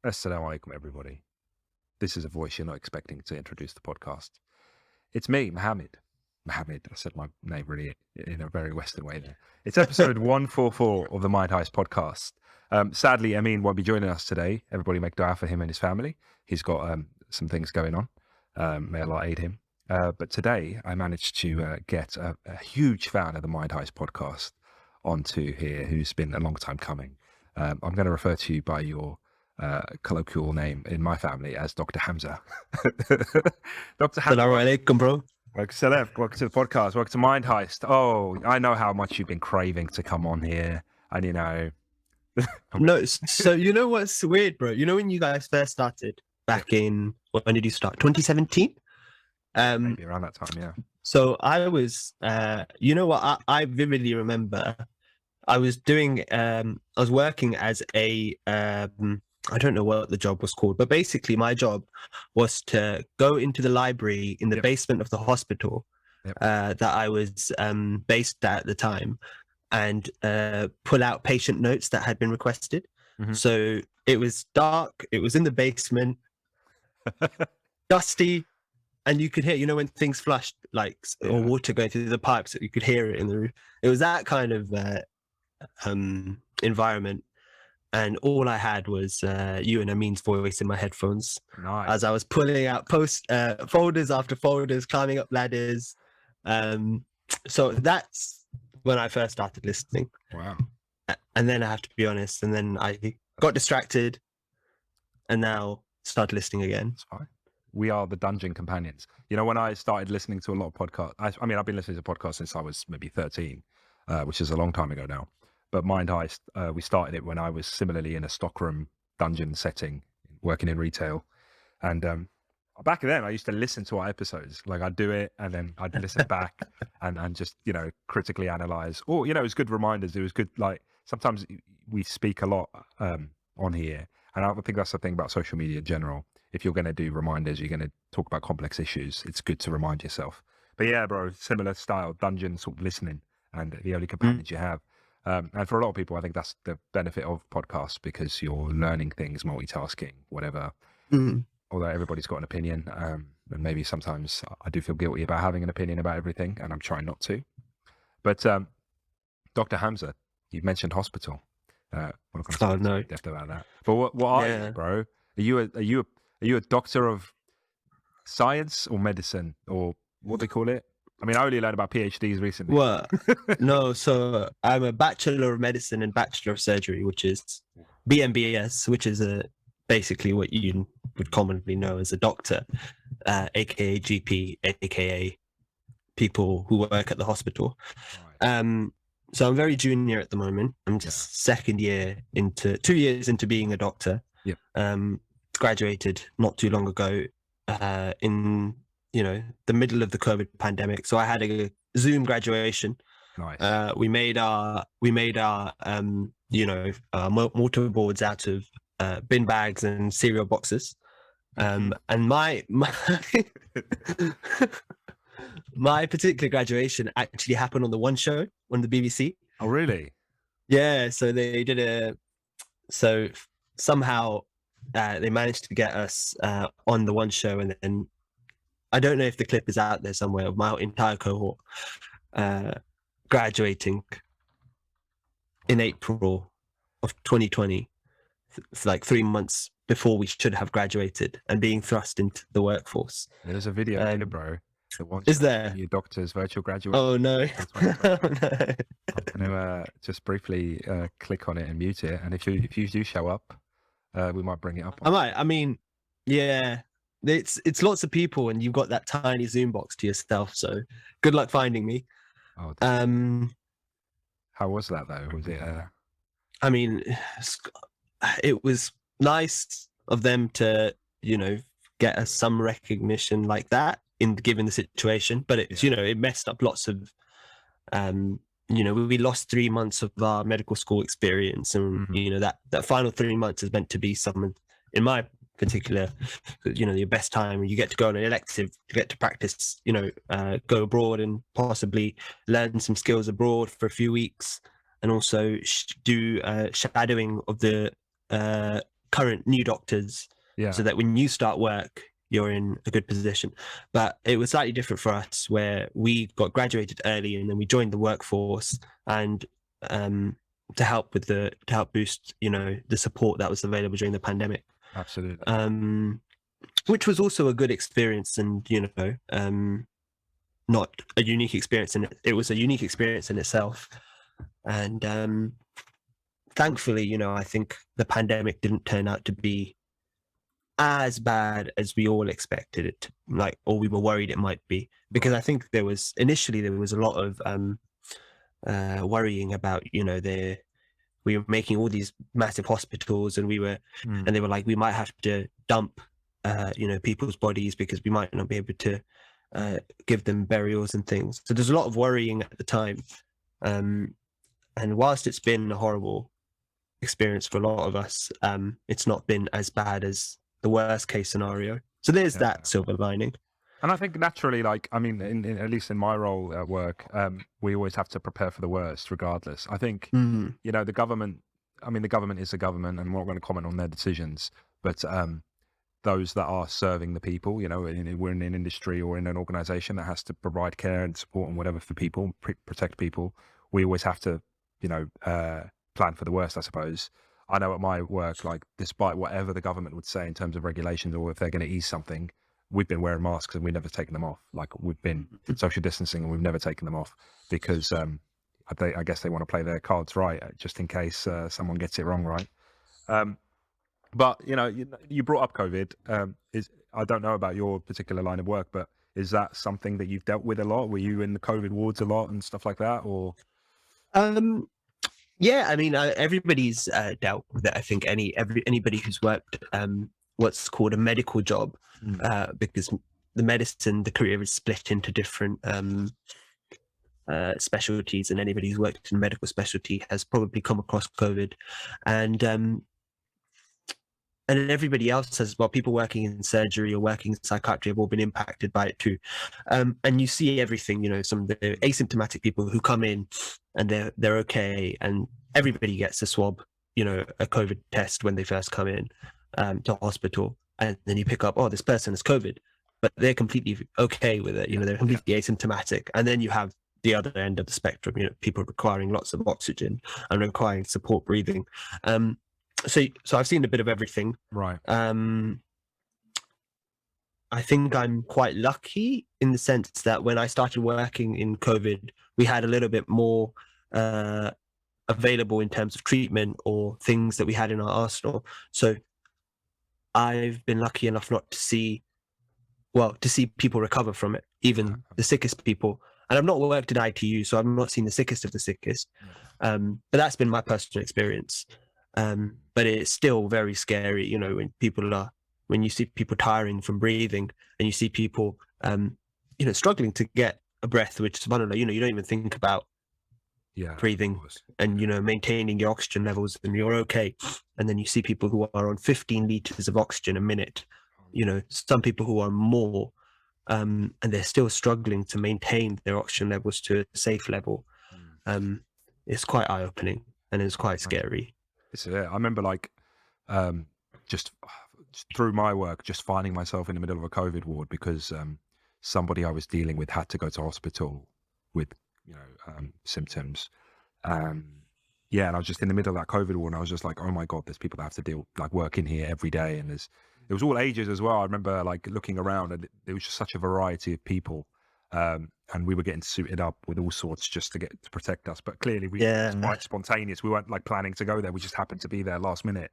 Assalamu alaikum, everybody. This is a voice you're not expecting to introduce the podcast. It's me, Mohamed. Mohamed, I said my name really in a very Western way there. It's episode 144 of the Mind Heist podcast. Sadly, Ameen won't be joining us today. Everybody make dua for him and his family. He's got some things going on. May Allah aid him. But today, I managed to get a huge fan of the Mind Heist podcast onto here, who's been a long time coming. I'm going to refer to you by your colloquial name in my family as Dr. Hamza. Dr. Hamza. Assalamu alaikum, bro. Welcome to the podcast. Welcome to Mind Heist. Oh, I know how much you've been craving to come on here. And, you know. No, so you know what's weird, bro? You know when you guys first started back in, when did you start? 2017? Maybe around that time, yeah. So I was, you know what? I vividly remember I was doing, I was working as a, I don't know what the job was called, but basically my job was to go into the library in the basement of the hospital that I was based at the time and pull out patient notes that had been requested. Mm-hmm. So it was dark, it was in the basement, dusty, and you could hear, you know, when things flushed, like, or water going through the pipes, you could hear it in the roof. It was that kind of environment. And all I had was you and Ameen's voice in my headphones. Nice. As I was pulling out folders after folders, climbing up ladders. So that's when I first started listening. Wow. And then I have to be honest, and then I got distracted and now started listening again. That's fine. We are the dungeon companions. You know, when I started listening to a lot of podcasts, I mean, I've been listening to podcasts since I was maybe 13, which is a long time ago now. But Mind Heist, we started it when I was similarly in a stockroom dungeon setting, working in retail. And back then, I used to listen to our episodes. Like, I'd do it, and then I'd listen back and just, you know, critically analyze. Or, you know, it was good reminders. It was good, like, sometimes we speak a lot on here. And I think that's the thing about social media in general. If you're going to do reminders, you're going to talk about complex issues, it's good to remind yourself. But yeah, bro, similar style, dungeon sort of listening, and the only companions you have. And for a lot of people, I think that's the benefit of podcasts, because you're learning things, multitasking, whatever. Although everybody's got an opinion, and maybe sometimes I do feel guilty about having an opinion about everything, and I'm trying not to. But Dr. Hamza, you mentioned hospital. We're not going to talk depth about that. But what are you, bro? Are you a doctor of science or medicine, or what they call it? I mean, I only learned about PhDs recently. Well, no, so I'm a Bachelor of Medicine and Bachelor of Surgery, which is BMBS, which is basically what you would commonly know as a doctor, aka GP, aka people who work at the hospital. Right. So I'm very junior at the moment. I'm just second year into 2 years into being a doctor. Yep. Graduated not too long ago in, you know, the middle of the COVID pandemic. So I had a Zoom graduation. Nice. We made our you know, mortarboards out of bin bags and cereal boxes. And my my particular graduation actually happened on the One Show on the BBC. Oh, really? Yeah. So they did so somehow they managed to get us on the One Show, and then I don't know if the clip is out there somewhere of my entire cohort graduating in April of 2020, like 3 months before we should have graduated, and being thrust into the workforce. There's a video here, bro. Is there? Your doctor's virtual graduate. Oh, no. I'm going to just briefly click on it and mute it. And if you do show up, we might bring it up. I might. I mean, yeah. It's lots of people, and you've got that tiny Zoom box to yourself. So good luck finding me. Oh, how was that though? Was it? I mean, it was nice of them to, you know, get us some recognition like that given the situation. But it's, you know, it messed up lots of. You know, we lost 3 months of our medical school experience, and you know that final 3 months is meant to be someone, in my particular, you know, your best time. You get to go on an elective, you get to practice, you know, go abroad and possibly learn some skills abroad for a few weeks, and also do shadowing of the current new doctors, Yeah. so that when you start work, you're in a good position. But it was slightly different for us, where we got graduated early and then we joined the workforce, and to help boost, the support that was available during the pandemic. Absolutely. Which was also a good experience, and not a unique experience, and it was a unique experience in itself. And thankfully, I think the pandemic didn't turn out to be as bad as we all expected it to, or we were worried it might be, because I think initially there was a lot of worrying about, we were making all these massive hospitals, and and they were like, we might have to dump people's bodies because we might not be able to give them burials and things. So there's a lot of worrying at the time, and whilst it's been a horrible experience for a lot of us, it's not been as bad as the worst case scenario. So there's that silver lining. And I think naturally, like, I mean, at least in my role at work, we always have to prepare for the worst regardless. I think, the government is the government, and we're not going to comment on their decisions, but those that are serving the people, we're in an industry or in an organization that has to provide care and support and whatever for people, protect people. We always have to, plan for the worst, I suppose. I know at my work, like, despite whatever the government would say in terms of regulations, or if they're going to ease something, we've been wearing masks and we've never taken them off. Like, we've been social distancing and we've never taken them off, because I guess they want to play their cards right, just in case someone gets it wrong, right? But you brought up COVID. I don't know about your particular line of work, but is that something that you've dealt with a lot? Were you in the COVID wards a lot and stuff like that, or? Yeah, I mean, everybody's dealt with it. I think anybody who's worked what's called a medical job, because the career is split into different specialties, and anybody who's worked in medical specialty has probably come across COVID, and everybody else as well. People working in surgery or working in psychiatry have all been impacted by it too. And you see everything, some of the asymptomatic people who come in and they're okay, and everybody gets a swab, a COVID test when they first come in to hospital, and then you pick up, oh, this person has COVID, but they're completely okay with it. They're completely asymptomatic. And then you have the other end of the spectrum, people requiring lots of oxygen and requiring support breathing. So I've seen a bit of everything. Right. I think I'm quite lucky in the sense that when I started working in COVID, we had a little bit more available in terms of treatment or things that we had in our arsenal. So I've been lucky enough not to see people recover from it, even the sickest people. And I've not worked in ITU, so I've not seen the sickest of the sickest. But that's been my personal experience. But it's still very scary, when you see people tiring from breathing, and you see people, struggling to get a breath, which is, I don't know, you don't even think about breathing and, maintaining your oxygen levels, and you're okay. And then you see people who are on 15 liters of oxygen a minute, some people who are more, and they're still struggling to maintain their oxygen levels to a safe level. It's quite eye-opening, and it's quite scary. I remember, like, just through my work, just finding myself in the middle of a COVID ward because somebody I was dealing with had to go to hospital with, symptoms. And I was just in the middle of that COVID ward, and I was just like, oh my God, there's people that have to work in here every day. And it was all ages as well. I remember, like, looking around, and there was just such a variety of people. And we were getting suited up with all sorts just to protect us. But clearly it was quite spontaneous. We weren't like planning to go there. We just happened to be there last minute.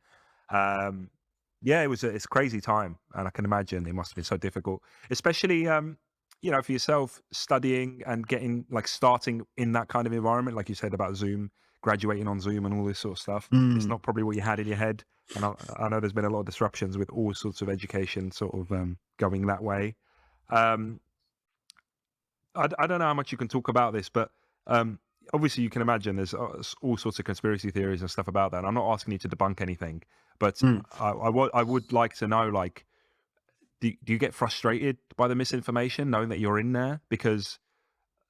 It's a crazy time. And I can imagine it must have been so difficult, especially, for yourself studying and starting in that kind of environment, like you said about Zoom, graduating on Zoom and all this sort of stuff. It's not probably what you had in your head. And I know there's been a lot of disruptions with all sorts of education sort of going that way. I don't know how much you can talk about this, but obviously you can imagine there's all sorts of conspiracy theories and stuff about that. I'm not asking you to debunk anything, but I would like to know, like, do you get frustrated by the misinformation, knowing that you're in there? Because,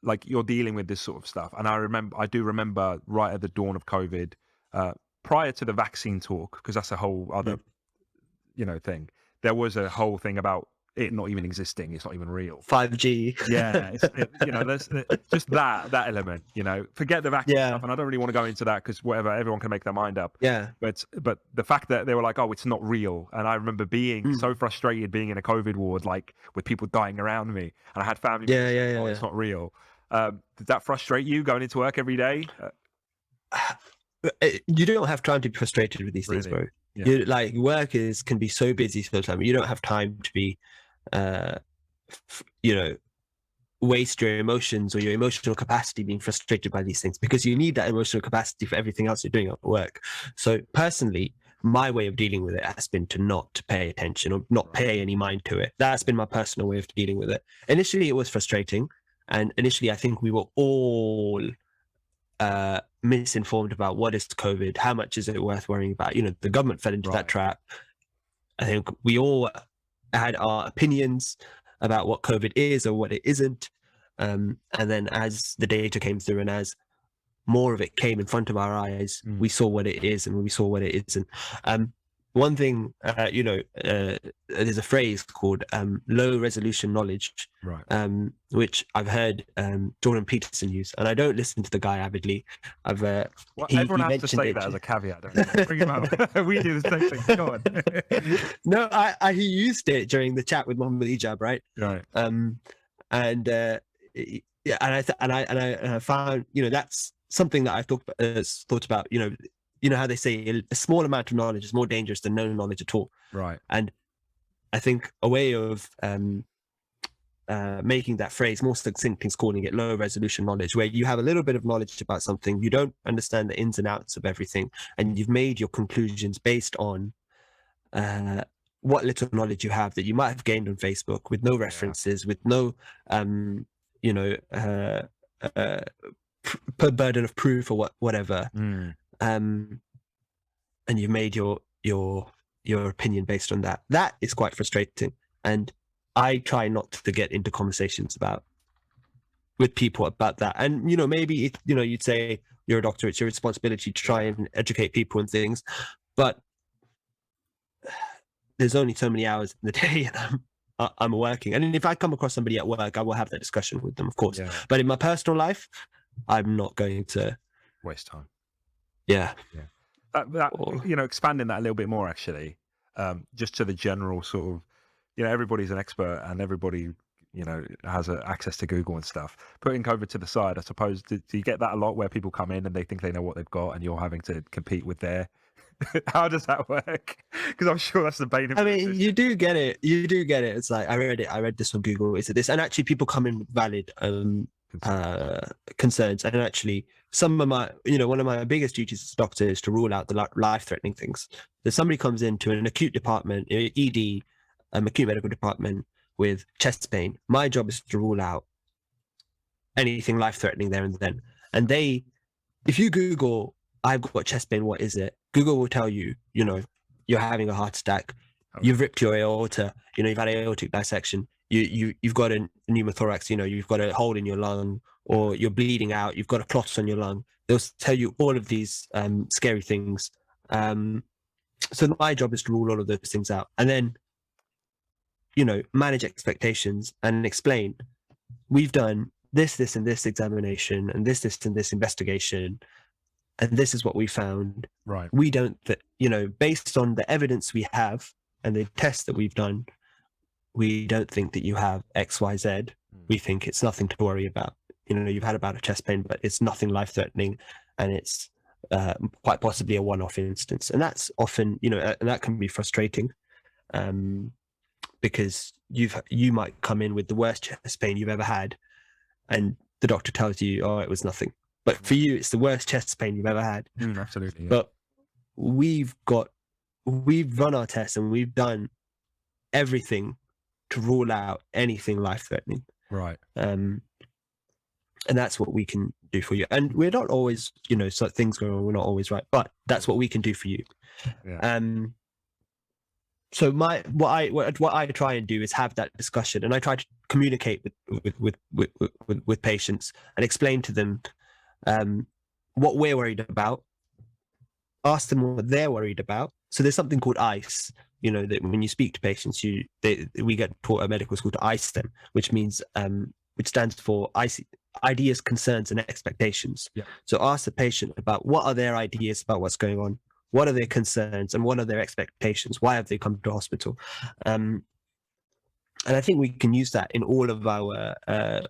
like, you're dealing with this sort of stuff. And I do remember right at the dawn of COVID, prior to the vaccine talk, because that's a whole other thing. There was a whole thing about it not even existing. It's not even real. 5G. Yeah, there's just that element. Forget the vaccine stuff, and I don't really want to go into that because whatever, everyone can make their mind up. Yeah. But the fact that they were like, oh, it's not real, and I remember being so frustrated being in a COVID ward, like with people dying around me, and I had family members saying, oh, it's not real. Did that frustrate you going into work every day? You don't have time to be frustrated with these things, bro. Yeah. Like work can be so busy sometimes. You don't have time to be, waste your emotions or your emotional capacity being frustrated by these things, because you need that emotional capacity for everything else you're doing at work. So personally, my way of dealing with it has been to not pay attention or not pay any mind to it. That's been my personal way of dealing with it. Initially, it was frustrating. And initially, I think we were all misinformed about what is COVID, how much is it worth worrying about. The government fell into that trap. I think we all had our opinions about what COVID is or what it isn't. And then as the data came through and as more of it came in front of our eyes, we saw what it is and we saw what it isn't. One thing, there's a phrase called low resolution knowledge, which I've heard Jordan Peterson use, and I don't listen to the guy avidly. Everyone has to say that as a caveat, don't you? Bring him out. We do the same thing. Go on. No, he used it during the chat with Mohamed Ijab, right? Right. And I found, that's something that I've thought about. How they say a small amount of knowledge is more dangerous than no knowledge at all. Right. And I think a way of making that phrase more succinct is calling it low resolution knowledge, where you have a little bit of knowledge about something, you don't understand the ins and outs of everything, and you've made your conclusions based on what little knowledge you have that you might have gained on Facebook with no references, with no burden of proof or whatever. And you've made your opinion based on that. That is quite frustrating, and I try not to get into conversations with people about that. And maybe you'd say you're a doctor, it's your responsibility to try and educate people and things, but there's only so many hours in the day, and I'm working. And if I come across somebody at work, I will have that discussion with them, of course. Yeah. But in my personal life, I'm not going to waste time. Yeah. Expanding that a little bit more, actually, just to the general sort of, everybody's an expert and everybody, has access to Google and stuff. Putting COVID to the side, I suppose, do you get that a lot where people come in and they think they know what they've got and you're having to compete with their... How does that work? Because I'm sure that's the bane of it. I mean, you do get it. It's like, I read this on Google. Is it this? And actually people come in with valid concerns. And actually some of my, one of my biggest duties as a doctor is to rule out the life-threatening things. If somebody comes into an acute department, ED, acute medical department with chest pain, my job is to rule out anything life-threatening there and then. And if you Google, I've got chest pain, what is it? Google will tell you, you're having a heart attack, you've ripped your aorta, you've had aortic dissection, you've got a pneumothorax, you've got a hole in your lung, or you're bleeding out, you've got a clot on your lung. They'll tell you all of these scary things. So my job is to rule all of those things out, and then, manage expectations and explain, we've done this, and this examination, and this, and this investigation, and this is what we found. Right. We don't, based on the evidence we have and the tests that we've done, we don't think that you have X, Y, Z. We think it's nothing to worry about. You've had about a chest pain, but it's nothing life-threatening, and it's quite possibly a one-off instance. And that's often, and that can be frustrating, because you might come in with the worst chest pain you've ever had, and the doctor tells you, oh, it was nothing. But for you, it's the worst chest pain you've ever had. Absolutely. Yeah. But we've run our tests and we've done everything to rule out anything life-threatening. Right. And that's what we can do for you. And we're not always, so things go wrong, we're not always right, but that's what we can do for you. Yeah. So what I try and do is have that discussion, and I try to communicate with patients and explain to them what we're worried about, ask them what they're worried about. So there's something called ICE, that when you speak to patients, we get taught at medical school to ICE them, which means which stands for ideas, concerns, and expectations. Yeah. So ask the patient about what are their ideas about what's going on, what are their concerns, and what are their expectations. Why have they come to hospital? And I think we can use that in all of our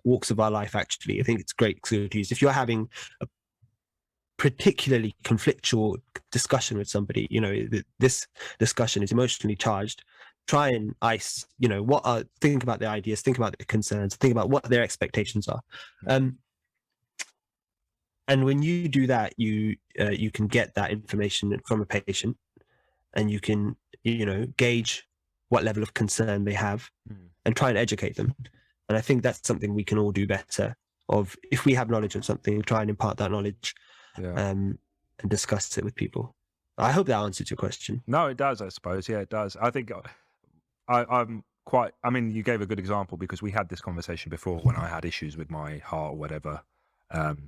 walks of our life, actually. I think it's great to use. If you're having a particularly conflictual discussion with somebody, this discussion is emotionally charged, try and ice, think about their ideas, think about their concerns, think about what their expectations are. And when you do that, you can get that information from a patient, and you can, gauge what level of concern they have and try and educate them. And I think that's something we can all do better of. If we have knowledge of something, try and impart that knowledge and discuss it with people. I hope that answers your question. No, it does, I suppose. Yeah, it does. I think I'm quite, I mean, you gave a good example because we had this conversation before when I had issues with my heart or whatever. You're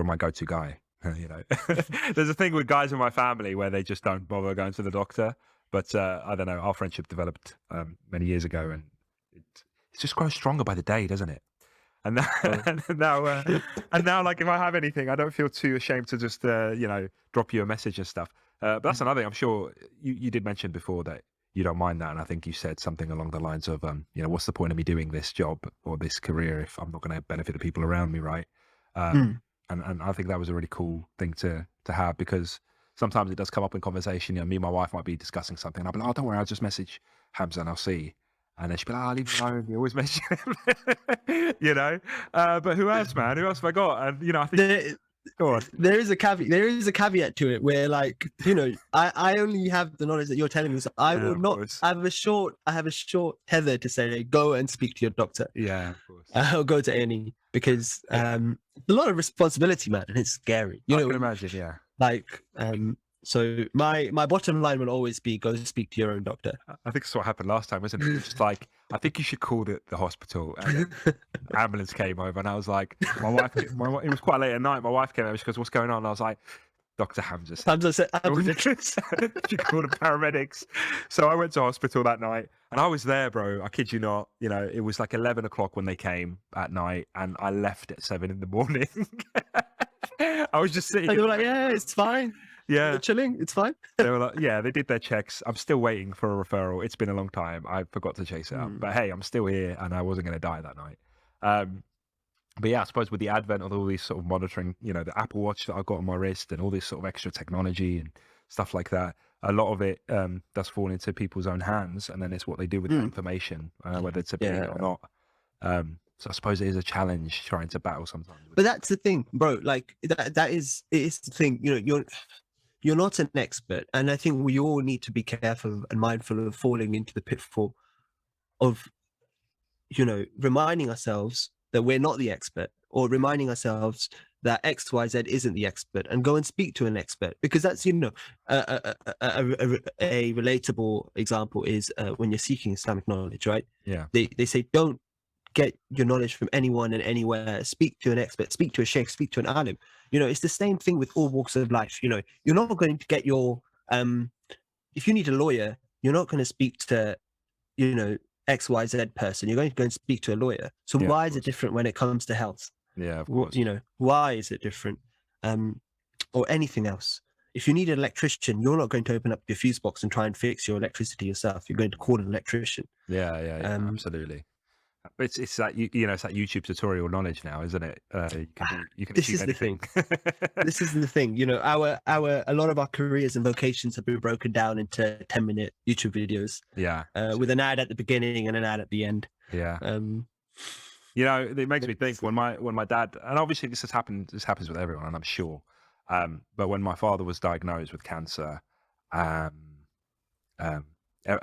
my go-to guy. There's a thing with guys in my family where they just don't bother going to the doctor. But I don't know, our friendship developed many years ago, and it just grows stronger by the day, doesn't it? And now, and now, like if I have anything, I don't feel too ashamed to just drop you a message and stuff. But that's another thing. I'm sure you did mention before that you don't mind that, and I think you said something along the lines of, what's the point of me doing this job or this career if I'm not going to benefit the people around me, right? And I think that was a really cool thing to have, because sometimes it does come up in conversation. Me and my wife might be discussing something, and I'll be like, "Oh, don't worry, I'll just message Hamza and I'll see." And then she'd be like, "Oh, leave me alone. You always mention him." But who else, man? Who else have I got? And I think go on. There is a caveat to it where, like, I only have the knowledge that you're telling me, so I will not. I have a short tether to say, go and speak to your doctor. Yeah, of course. I'll go to any, because a lot of responsibility, man, and it's scary. I can imagine. Yeah. Like, so my bottom line will always be, go speak to your own doctor. I think that's what happened last time, wasn't it? It's just like, I think you should call the hospital. And the ambulance came over, and I was like, it was quite late at night. My wife came over, she goes, "What's going on?" And I was like, "Dr. Hamza said." She called the paramedics. So I went to hospital that night, and I was there, bro. I kid you not. It was like 11 o'clock when they came at night, and I left at 7 in the morning. I was just sitting. And they were like, "Yeah, it's fine. Yeah, you're chilling. It's fine." They were like, "Yeah, they did their checks. I'm still waiting for a referral. It's been a long time. I forgot to chase it up. But hey, I'm still here, and I wasn't going to die that night." But yeah, I suppose with the advent of all these sort of monitoring, the Apple Watch that I've got on my wrist and all this sort of extra technology and stuff like that, a lot of it does fall into people's own hands, and then it's what they do with that information, whether it's a believe it or not. So I suppose it is a challenge trying to battle sometimes. But that's the thing, bro. Like it is the thing. You're not an expert, and I think we all need to be careful and mindful of falling into the pitfall of, reminding ourselves that we're not the expert, or reminding ourselves that XYZ isn't the expert, and go and speak to an expert, because that's a relatable example is when you're seeking Islamic knowledge, right? Yeah. They say, don't get your knowledge from anyone and anywhere. Speak to an expert, speak to a sheikh, speak to an alim. It's the same thing with all walks of life. You're not going to get your if you need a lawyer, you're not going to speak to XYZ person. You're going to go and speak to a lawyer. So why is it different when it comes to health? Yeah, of course. Why is it different? Or anything else. If you need an electrician, you're not going to open up your fuse box and try and fix your electricity yourself. You're going to call an electrician. Yeah, absolutely. It's that it's that YouTube tutorial knowledge now, isn't it? You can this achieve is anything. The thing. This is the thing. A lot of our careers and vocations have been broken down into 10-minute YouTube videos. Yeah. With an ad at the beginning and an ad at the end. Yeah. It makes me think when my dad, and obviously this happens with everyone, and I'm sure. But when my father was diagnosed with cancer, I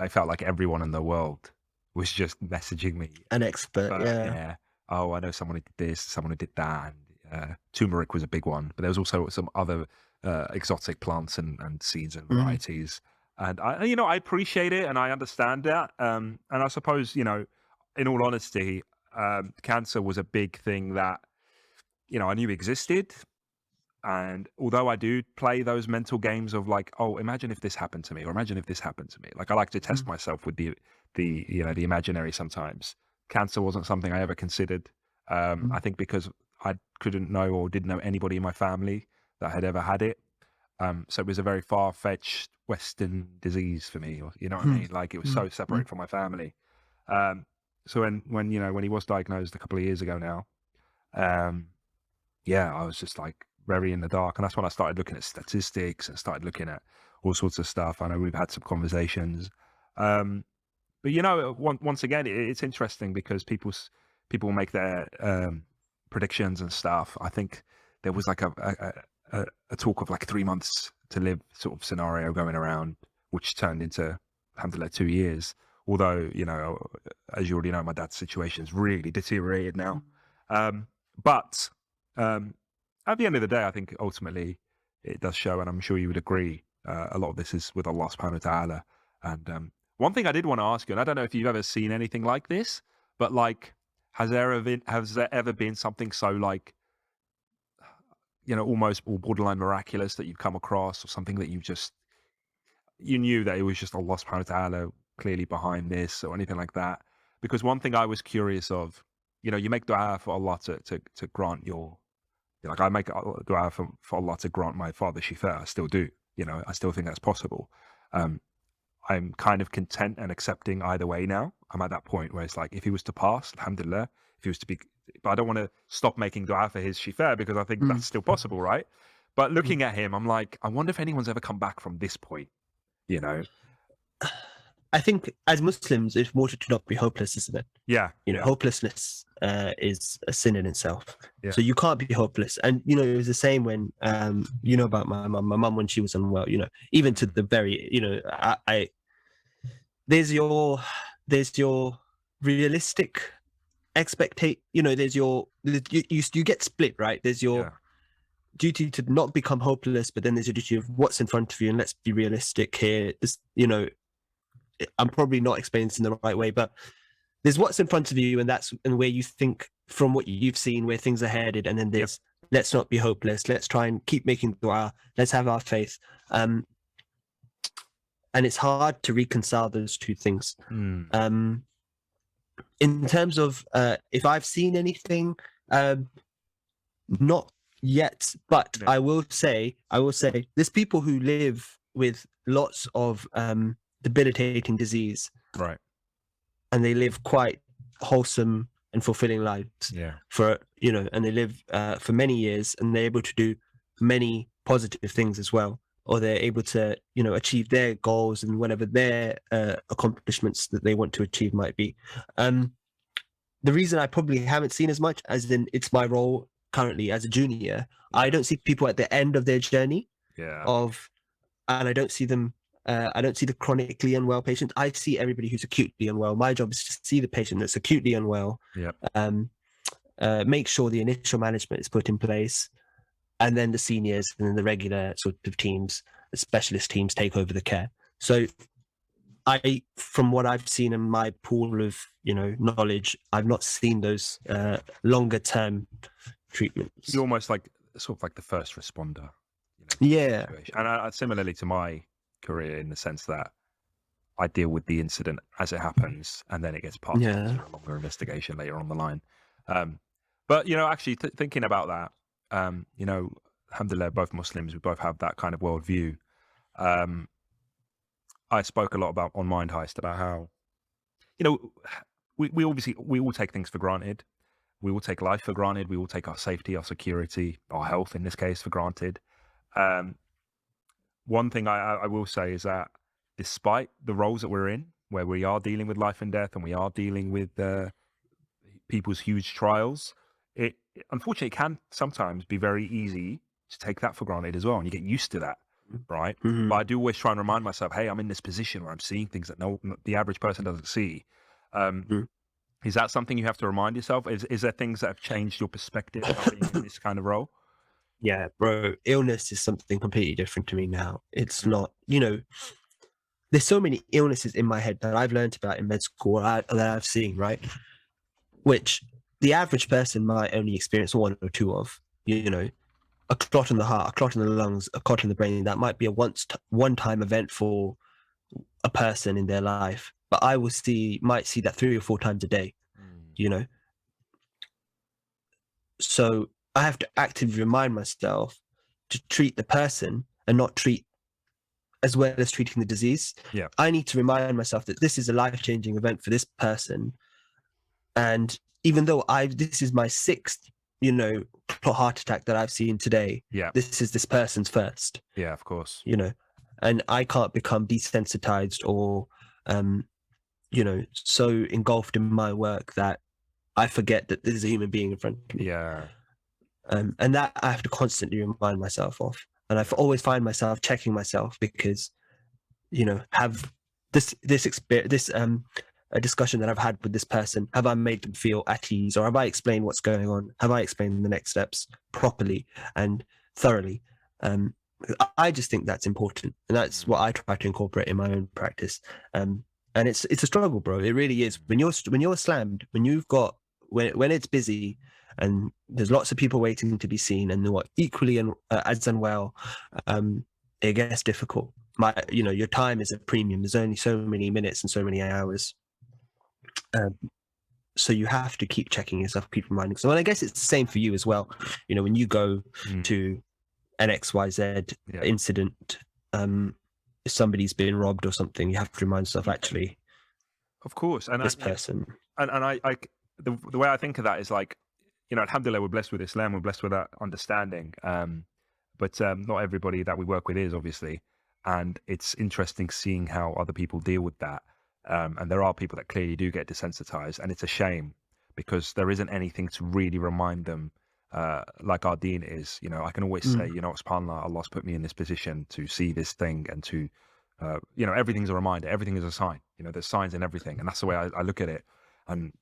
felt like everyone in the world was just messaging me. An expert, yeah. Oh, I know someone who did this, someone who did that. And turmeric was a big one, but there was also some other exotic plants and seeds and varieties. And I appreciate it and I understand that. And I suppose, in all honesty, cancer was a big thing that, I knew existed, And although I do play those mental games of like, oh, imagine if this happened to me, or imagine if this happened to me. Like I like to test myself with the the imaginary sometimes. Cancer wasn't something I ever considered. I think because I couldn't know or didn't know anybody in my family that had ever had it. So it was a very far-fetched Western disease for me, or you know what I mean? Like it was so separated from my family. So when when he was diagnosed a couple of years ago now, yeah, I was just like very in the dark, and that's when I started looking at statistics and started looking at all sorts of stuff. I know we've had some conversations, but once again, it's interesting because people make their predictions and stuff. I think there was like a talk of like 3 months to live sort of scenario going around, which turned into, alhamdulillah, 2 years. Although, as you already know, my dad's situation's really deteriorated now. But at the end of the day, I think ultimately it does show, and I'm sure you would agree, a lot of this is with Allah subhanahu wa ta'ala. And one thing I did want to ask you, and I don't know if you've ever seen anything like this, but like, has there ever been something so like, almost borderline miraculous that you've come across, or something that you knew that it was just Allah subhanahu wa ta'ala clearly behind this, or anything like that? Because one thing I was curious of, you make dua for Allah to grant your, like I make dua for Allah to grant my father shifa. I still do, I still think that's possible. I'm kind of content and accepting either way now. I'm at that point where it's like, if he was to pass, alhamdulillah, if he was to be, but I don't want to stop making dua for his shifa, because I think that's still possible, right? But looking at him, I'm like, I wonder if anyone's ever come back from this point, I think as Muslims, it's important to not be hopeless, isn't it? Yeah. Hopelessness is a sin in itself. Yeah. So you can't be hopeless. And, it was the same when, about my mum when she was unwell, even to the very, there's your realistic expectate, there's your, you get split, right? There's your duty to not become hopeless, but then there's your duty of what's in front of you. And let's be realistic here. This, I'm probably not explaining this in the right way, but there's what's in front of you, and where you think from what you've seen where things are headed, and then there's let's not be hopeless. Let's try and keep making dua. Let's have our faith. And it's hard to reconcile those two things. In terms of if I've seen anything, not yet, but I will say there's people who live with lots of debilitating disease, right, and they live quite wholesome and fulfilling lives for and they live for many years, and they're able to do many positive things as well, or they're able to achieve their goals and whatever their accomplishments that they want to achieve might be. The reason I probably haven't seen as much, as in it's my role currently as a junior, I don't see people at the end of their journey and I don't see them. I don't see the chronically unwell patient. I see everybody who's acutely unwell. My job is to see the patient that's acutely unwell, make sure the initial management is put in place, and then the seniors and then the regular sort of teams, the specialist teams, take over the care. So from what I've seen in my pool of knowledge, I've not seen those longer term treatments. You're almost like sort of like the first responder. Yeah, and similarly to my career, in the sense that I deal with the incident as it happens, and then it gets passed on to a longer investigation later on the line. But actually thinking about that, alhamdulillah, both Muslims, we both have that kind of worldview. I spoke a lot about on Mind Heist about how we obviously all take things for granted. We all take life for granted. We all take our safety, our security, our health in this case for granted. One thing I will say is that despite the roles that we're in, where we are dealing with life and death, and we are dealing with people's huge trials, it unfortunately can sometimes be very easy to take that for granted as well, and you get used to that, right? But I do always try and remind myself, hey, I'm in this position where I'm seeing things that the average person doesn't see. Is that something you have to remind yourself? Is there things that have changed your perspective about being in this kind of role? Yeah, bro, illness is something completely different to me now. It's not, there's so many illnesses in my head that I've learned about in med school that I've seen, right? Which the average person might only experience one or two of, a clot in the heart, a clot in the lungs, a clot in the brain, that might be a one-time event for a person in their life, but I might see that 3 or 4 times a day, Mm. you know. So I have to actively remind myself to treat the person and not treat as well as treating the disease. Yeah. I need to remind myself that this is a life-changing event for this person, and even though this is my 6th, heart attack that I've seen today, Yeah. this is this person's first. Yeah, of course. And I can't become desensitized or so engulfed in my work that I forget that there's a human being in front of me. Yeah. And that I have to constantly remind myself of. And I always find myself checking myself because, have this a discussion that I've had with this person, have I made them feel at ease, or have I explained what's going on? Have I explained the next steps properly and thoroughly? I just think that's important, and that's what I try to incorporate in my own practice. And it's a struggle, bro. It really is. When you're slammed, when it's busy, and there's lots of people waiting to be seen, and they're equally as unwell, it gets difficult. Your time is a premium. There's only so many minutes and so many hours. So you have to keep checking yourself, keep reminding. So, and I guess it's the same for you as well. When you go to an XYZ incident, if somebody's been robbed or something, you have to remind yourself, actually, of course, and this person. And the way I think of that is like, alhamdulillah, we're blessed with Islam, we're blessed with that understanding. But not everybody that we work with is, obviously, and it's interesting seeing how other people deal with that. And there are people that clearly do get desensitized, and it's a shame because there isn't anything to really remind them, like our deen is. I can always say, subhanAllah, Allah's put me in this position to see this thing, and to, everything's a reminder, everything is a sign. There's signs in everything, and that's the way I look at it. And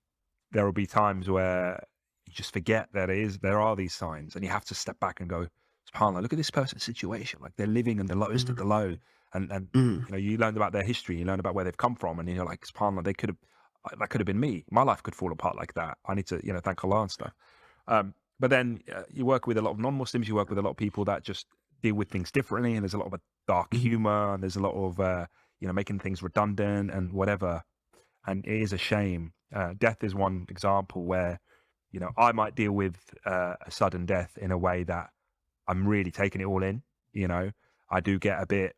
there will be times where you just forget there are these signs, and you have to step back and go, subhanAllah, look at this person's situation. Like, they're living in the lowest of the low. And you learned about their history, you learned about where they've come from, and you're like, subhanAllah, that could have been me. My life could fall apart like that. I need to, thank Allah and stuff. But then you work with a lot of non-Muslims, you work with a lot of people that just deal with things differently, and there's a lot of dark humor, and there's a lot of, making things redundant and whatever. And it is a shame. Death is one example where, I might deal with a sudden death in a way that I'm really taking it all in. I do get a bit,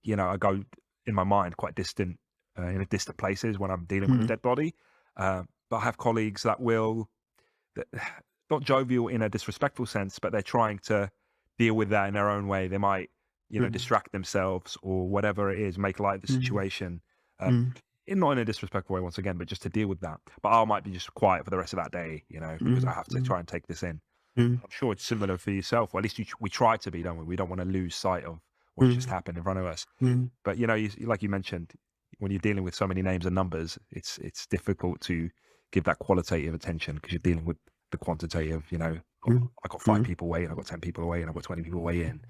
I go in my mind quite distant, in distant places when I'm dealing with a dead body. But I have colleagues that not jovial in a disrespectful sense, but they're trying to deal with that in their own way. They might, distract themselves or whatever it is, make light of the situation. Not in a disrespectful way, once again, but just to deal with that. But I might be just quiet for the rest of that day, because I have to try and take this in. I'm sure it's similar for yourself, or at least we try to be, don't we? We don't want to lose sight of what's just happened in front of us. But like you mentioned, when you're dealing with so many names and numbers, it's difficult to give that qualitative attention because you're dealing with the quantitative. I got 5 people waiting, I got 10 people away, and I've got 20 people waiting.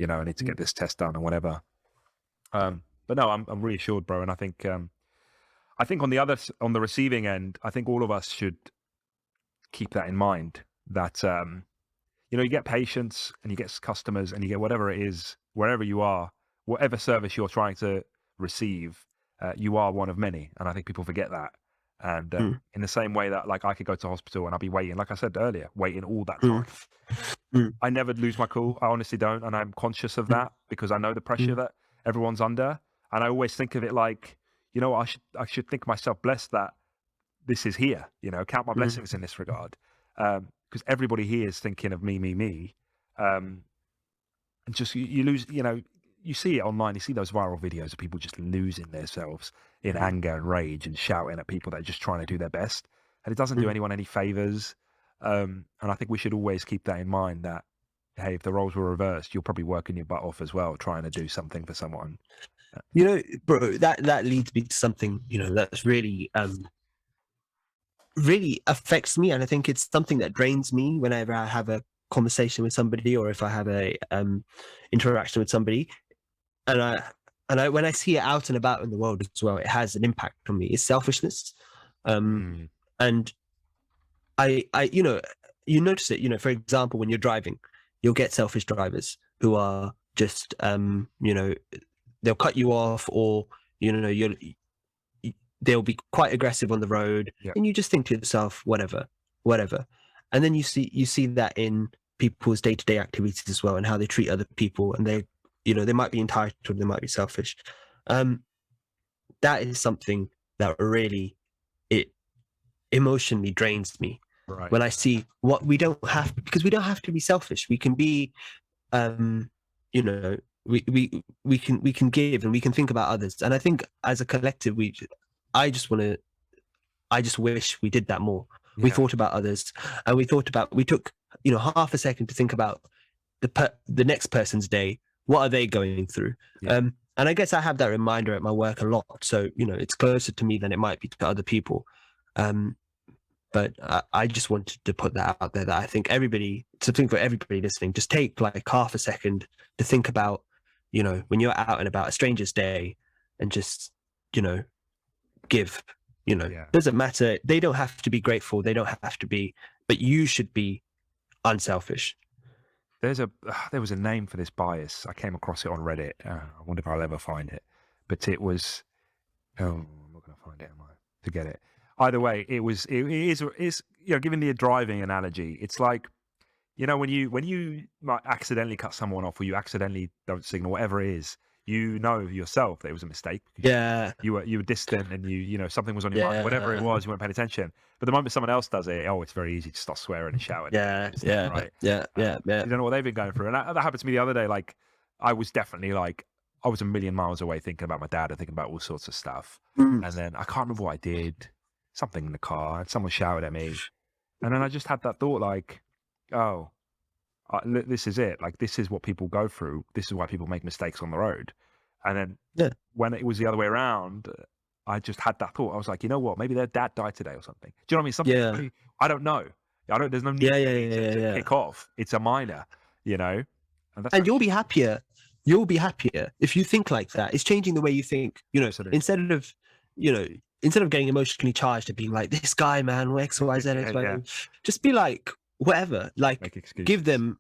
I need to get this test done and whatever. But no, I'm reassured, bro, and I think on the receiving end, I think all of us should keep that in mind. That you get patients and you get customers and you get whatever it is, wherever you are, whatever service you're trying to receive, you are one of many. And I think people forget that. And in the same way that, like, I could go to hospital and I'll be waiting, like I said earlier, waiting all that time. I never lose my cool. I honestly don't. And I'm conscious of that because I know the pressure that everyone's under. And I always think of it like, I should think myself blessed that this is here, count my blessings in this regard. Because everybody here is thinking of me. And just, you lose, you see it online, you see those viral videos of people just losing themselves in anger and rage and shouting at people that are just trying to do their best. And it doesn't do anyone any favors. And I think we should always keep that in mind that, hey, if the roles were reversed, you're probably working your butt off as well, trying to do something for someone. Bro, that leads me to something, that's really, really affects me. And I think it's something that drains me whenever I have a conversation with somebody, or if I have a interaction with somebody. And I when I see it out and about in the world as well, it has an impact on me. It's selfishness. And I you notice it, for example, when you're driving, you'll get selfish drivers who are just, you know, they'll cut you off, or you know, they'll be quite aggressive on the road, Yeah. and you just think to yourself, whatever. And then you see that in people's day-to-day activities as well, and how they treat other people, and they, you know, they might be entitled, they might be selfish. That is something that really, it emotionally drains me Right. when I see what we don't have, because we don't have to be selfish. We can be, you know, we can give, and we can think about others. And I think as a collective, I just wish we did that more. We Yeah. thought about others, and we took, you know, half a second to think about the next person's day. What are they going through? Yeah. And I guess I have that reminder at my work a lot. So, you know, it's closer to me than it might be to other people. But I just wanted to put that out there, that I think something for everybody listening, just take like half a second to think about, you know, when you're out and about, a stranger's day, and just, you know, give, you know, Yeah. doesn't matter. They don't have to be grateful. They don't have to be, but you should be unselfish. There was a name for this bias. I came across it on Reddit. I wonder if I'll ever find it. But it was, oh, I'm not going to find it. Am I? Forget it. Either way, it is, you know, given the driving analogy, it's like, you know, when you might accidentally cut someone off, or you accidentally don't signal, whatever it is, you know yourself that it was a mistake. Yeah. You were distant, and you know, something was on your mind, whatever it was, you weren't paying attention. But the moment someone else does it, it's very easy to start swearing and shouting. Yeah. Right. Yeah. You don't know what they've been going through. And that happened to me the other day. Like, I was definitely like, I was a million miles away thinking about my dad and thinking about all sorts of stuff. Mm. And then I can't remember what I did. Something in the car, and someone shouted at me. And then I just had that thought, like, oh, this is it. Like, this is what people go through. This is why people make mistakes on the road. And then when it was the other way around, I just had that thought. I was like, you know what? Maybe their dad died today or something. Do you know what I mean? Something really, I don't know. There's no need to kick off. It's a minor, you know? And you'll be happier. You'll be happier if you think like that. It's changing the way you think, you know, instead of getting emotionally charged and being like, this guy, man, X, Y, Z, X, Y, just be like, whatever, like, give them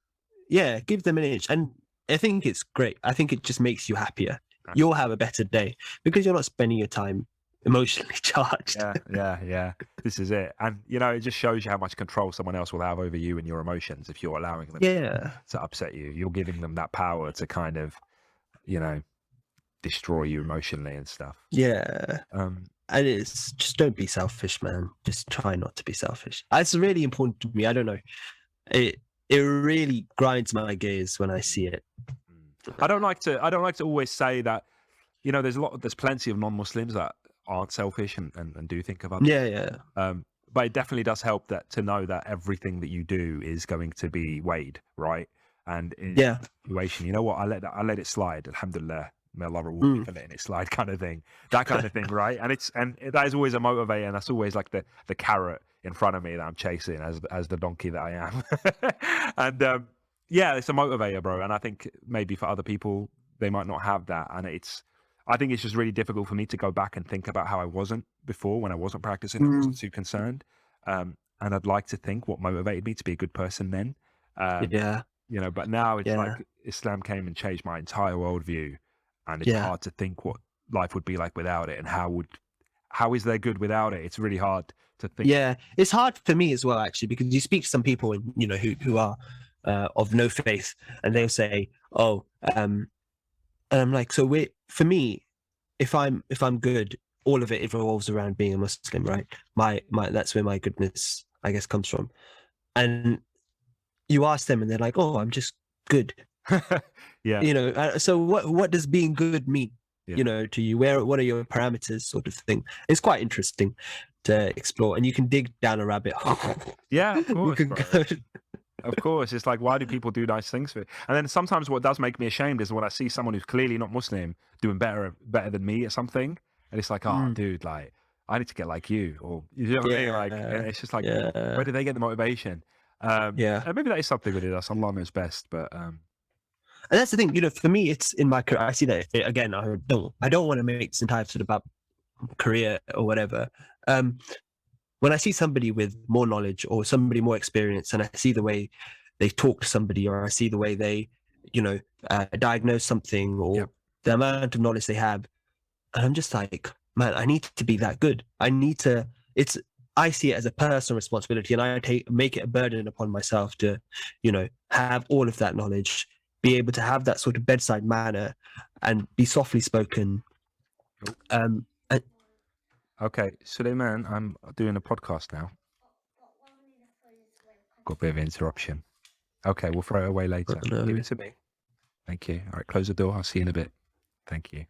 an inch. And I think it's great. I think it just makes you happier. You'll have a better day because you're not spending your time emotionally charged. Yeah. This is it. And, you know, it just shows you how much control someone else will have over you and your emotions if you're allowing them to upset you. You're giving them that power to kind of, you know, destroy you emotionally and stuff. Yeah. And it's just, don't be selfish, man. Just try not to be selfish. It's really important to me. I don't know. It really grinds my gears when I see it. I don't like to always say that, you know, there's plenty of non-Muslims that aren't selfish and do think of others. Yeah. But it definitely does help that to know that everything that you do is going to be weighed, right? And in situation, you know what? I let it slide. Alhamdulillah. May Allah reward me for letting it slide, kind of thing. That kind of thing, right? And that is always a motivator, and that's always like the carrot in front of me that I'm chasing as the donkey that I am. And it's a motivator, bro. And I think maybe for other people they might not have that, and I think it's just really difficult for me to go back and think about how I wasn't before when I wasn't practicing, I wasn't too concerned. And I'd like to think what motivated me to be a good person then. You know, but now it's like Islam came and changed my entire worldview. And it's hard to think what life would be like without it, and how is there good without it? It's really hard to think. Yeah, it's hard for me as well, actually, because you speak to some people, you know, who are of no faith, and they'll say, "Oh," and I'm like, so for me, if I'm good, all of it revolves around being a Muslim, right? My that's where my goodness, I guess, comes from. And you ask them, and they're like, "Oh, I'm just good." You know, so what does being good mean, you know, to you? What are your parameters, sort of thing? It's quite interesting to explore, and you can dig down a rabbit hole. Yeah, of course. Of course, it's like, why do people do nice things for it? And then sometimes what does make me ashamed is when I see someone who's clearly not Muslim doing better than me at something, and it's like, oh, dude, like, I need to get like you, or you know what I mean? Like, and it's just like, where do they get the motivation? And maybe that is something with us. Allah knows best, but and that's the thing, you know, for me, it's in my career. I see that again. I don't want to make this entire episode about career or whatever. When I see somebody with more knowledge or somebody more experienced, and I see the way they talk to somebody, or I see the way they, diagnose something, or Yep. the amount of knowledge they have. And I'm just like, man, I need to be that good. I see it as a personal responsibility, and I make it a burden upon myself to, have all of that knowledge, be able to have that sort of bedside manner, and be softly spoken. And Okay, Suleiman, I'm doing a podcast now. Got a bit of interruption. Okay, we'll throw it away later. no. Leave it to me. Thank you. All right, close the door. I'll see you in a bit. Thank you.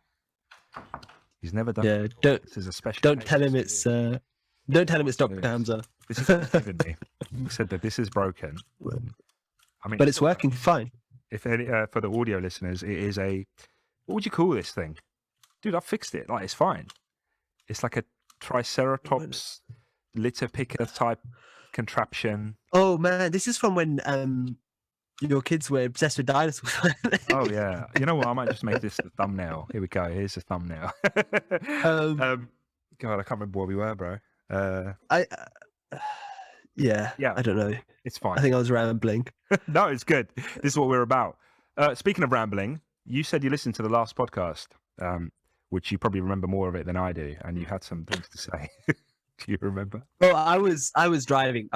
He's never done. Yeah, This is a special. don't tell him it's don't tell him it's Dr. Yes. Hamza. This is what he's given me. He said that this is broken. I mean, But it's working fine. If any, for the audio listeners, it is a, what would you call this thing? Dude, I fixed it. Like, it's fine. It's like a Triceratops litter picker type contraption. Oh man, this is from when your kids were obsessed with dinosaurs. Oh yeah. You know what? I might just make this the thumbnail. Here we go. Here's the thumbnail. God, I can't remember where we were, bro. Yeah, Yeah. I don't know. It's fine. I think I was rambling. No, it's good. This is what we're about. Speaking of rambling, you said you listened to the last podcast, which you probably remember more of it than I do, and you had some things to say. Do you remember? Well, I was driving.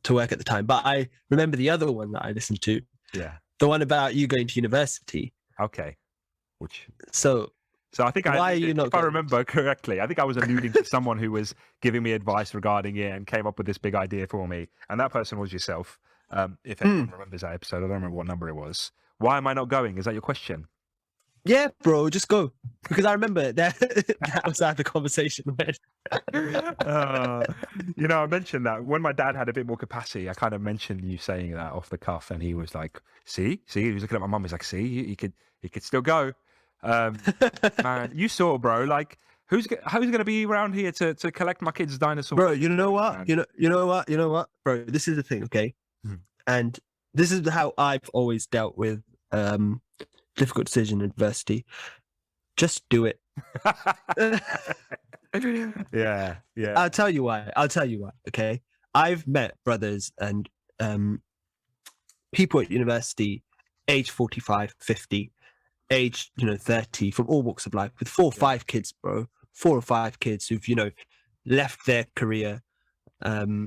To work at the time, but I remember the other one that I listened to. Yeah. The one about you going to university. Okay. Which. So I think why are you not if I remember correctly, I think I was alluding to someone who was giving me advice regarding it and came up with this big idea for me, and that person was yourself. If anyone remembers that episode, I don't remember what number it was. Why am I not going? Is that your question? Yeah, bro, just go. Because I remember that was how the conversation went. I mentioned that when my dad had a bit more capacity, I kind of mentioned you saying that off the cuff, and he was like, see, he was looking at my mum. He's like, see, he could still go. Man, you saw, bro, like, who's going to be around here to collect my kids' dinosaurs? Bro, you know what? You know what? Bro, this is the thing, okay? And this is how I've always dealt with difficult decision in adversity. Just do it. Yeah. I'll tell you why. Okay, I've met brothers and people at university, age 45, 50, age 30, from all walks of life, with 4 or 5 kids, bro. 4 or 5 kids who've left their career, similar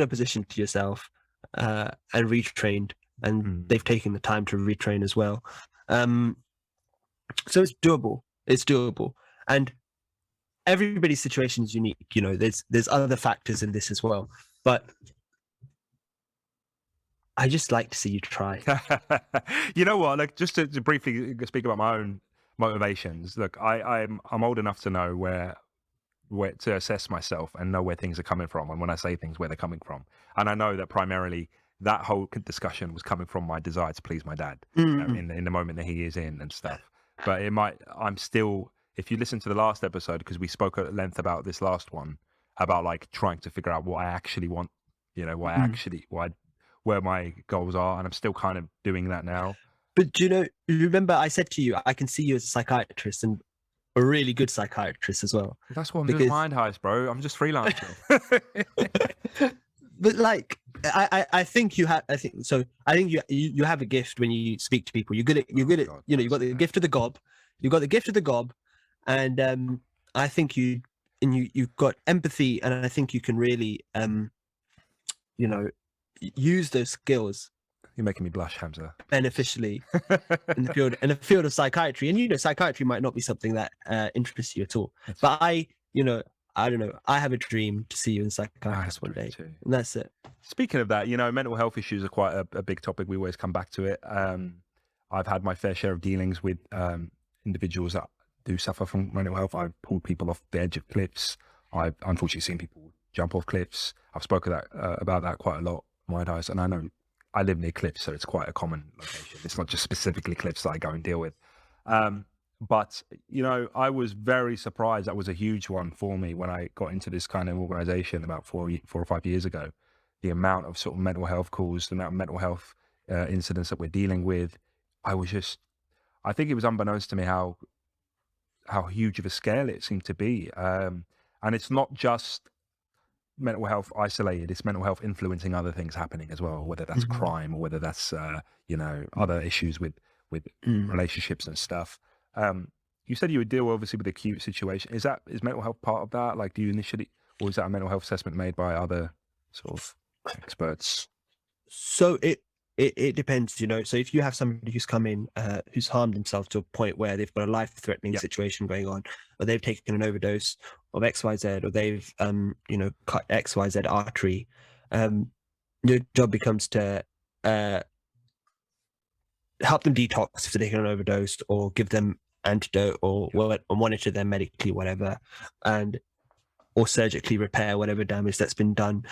position to yourself, and retrained. And they've taken the time to retrain as well. So it's doable. And everybody's situation is unique. There's other factors in this as well. But I just like to see you try. You know what? Like, just to briefly speak about my own motivations. Look, I'm old enough to know where to assess myself and know where things are coming from. And when I say things, where they're coming from. And I know that primarily that whole discussion was coming from my desire to please my dad in the moment that he is in and stuff. But I'm still, if you listen to the last episode, because we spoke at length about this last one, about like trying to figure out what I actually want, where my goals are. And I'm still kind of doing that now. But you remember I said to you, I can see you as a psychiatrist, and a really good psychiatrist as well. That's what I'm doing, mind heist, bro. I'm just freelancing. But like, I think you have. I think you have a gift when you speak to people. You're good at. You've got the gift of the gob. You've got the gift of the gob, and I think you've got empathy, and I think you can really, use those skills. You're making me blush, Hamza. Beneficially in the field of psychiatry, and psychiatry might not be something that interests you at all. But I don't know. I have a dream to see you in psychiatrist one day, too. And that's it. Speaking of that, mental health issues are quite a big topic. We always come back to it. I've had my fair share of dealings with individuals that do suffer from mental health. I've pulled people off the edge of cliffs. I've unfortunately seen people jump off cliffs. I've spoken about that quite a lot, my eyes, and I know I live near cliffs, so it's quite a common location. It's not just specifically cliffs that I go and deal with. But, I was very surprised. That was a huge one for me when I got into this kind of organization about 4 or 5 years ago. The amount of sort of mental health calls, the amount of mental health incidents that we're dealing with. I think it was unbeknownst to me how huge of a scale it seemed to be. And it's not just mental health isolated. It's mental health influencing other things happening as well, whether that's crime or whether that's other issues with relationships and stuff. You said you would deal obviously with acute situation. Is mental health part of that? Like, do you initially, or is that a mental health assessment made by other sort of experts? So it depends, So if you have somebody who's come in, who's harmed themselves to a point where they've got a life-threatening situation going on, or they've taken an overdose of XYZ, or they've cut XYZ artery, your job becomes to help them detox if they're taking an overdose, or give them antidote, or monitor them medically, whatever, or surgically repair whatever damage that's been done.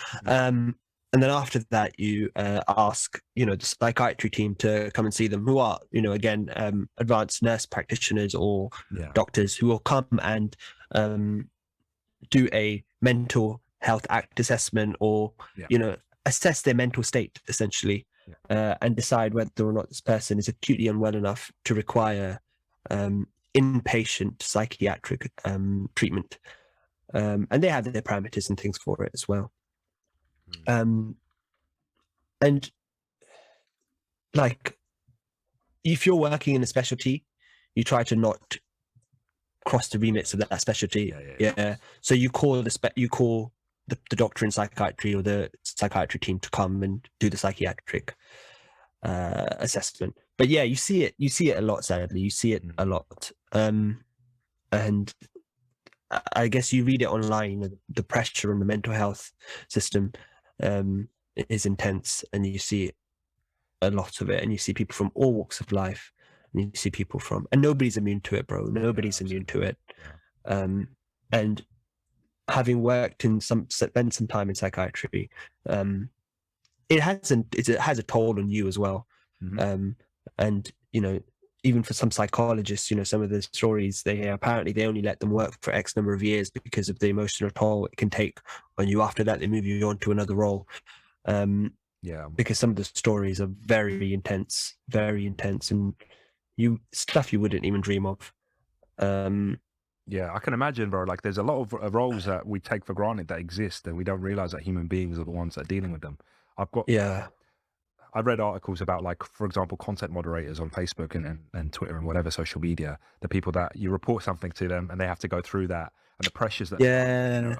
And then after that, you ask, the psychiatry team to come and see them, who are, again, advanced nurse practitioners or doctors, who will come and do a mental health act assessment, or, assess their mental state, essentially, and decide whether or not this person is acutely unwell enough to require inpatient psychiatric treatment. And they have their parameters and things for it as well. And like, if you're working in a specialty, you try to not cross the remits of that specialty. So you call the doctor in psychiatry or the psychiatry team to come and do the psychiatric assessment. But you see it a lot, sadly. You see it a lot. And I guess you read it online, the pressure on the mental health system is intense, and you see a lot of it, and you see people from all walks of life, and you see people and nobody's immune to it, bro. Nobody's immune to it. And having worked spent some time in psychiatry, it has a toll on you as well. And even for some psychologists, some of the stories they hear, apparently they only let them work for X number of years because of the emotional toll it can take on you. After that, they move you on to another role. Because some of the stories are very intense, and stuff you wouldn't even dream of. I can imagine, bro. Like, there's a lot of roles that we take for granted that exist, and we don't realize that human beings are the ones that are dealing with them. I've read articles about, like, for example, content moderators on Facebook and Twitter and whatever social media, the people that you report something to them and they have to go through that, and the pressures that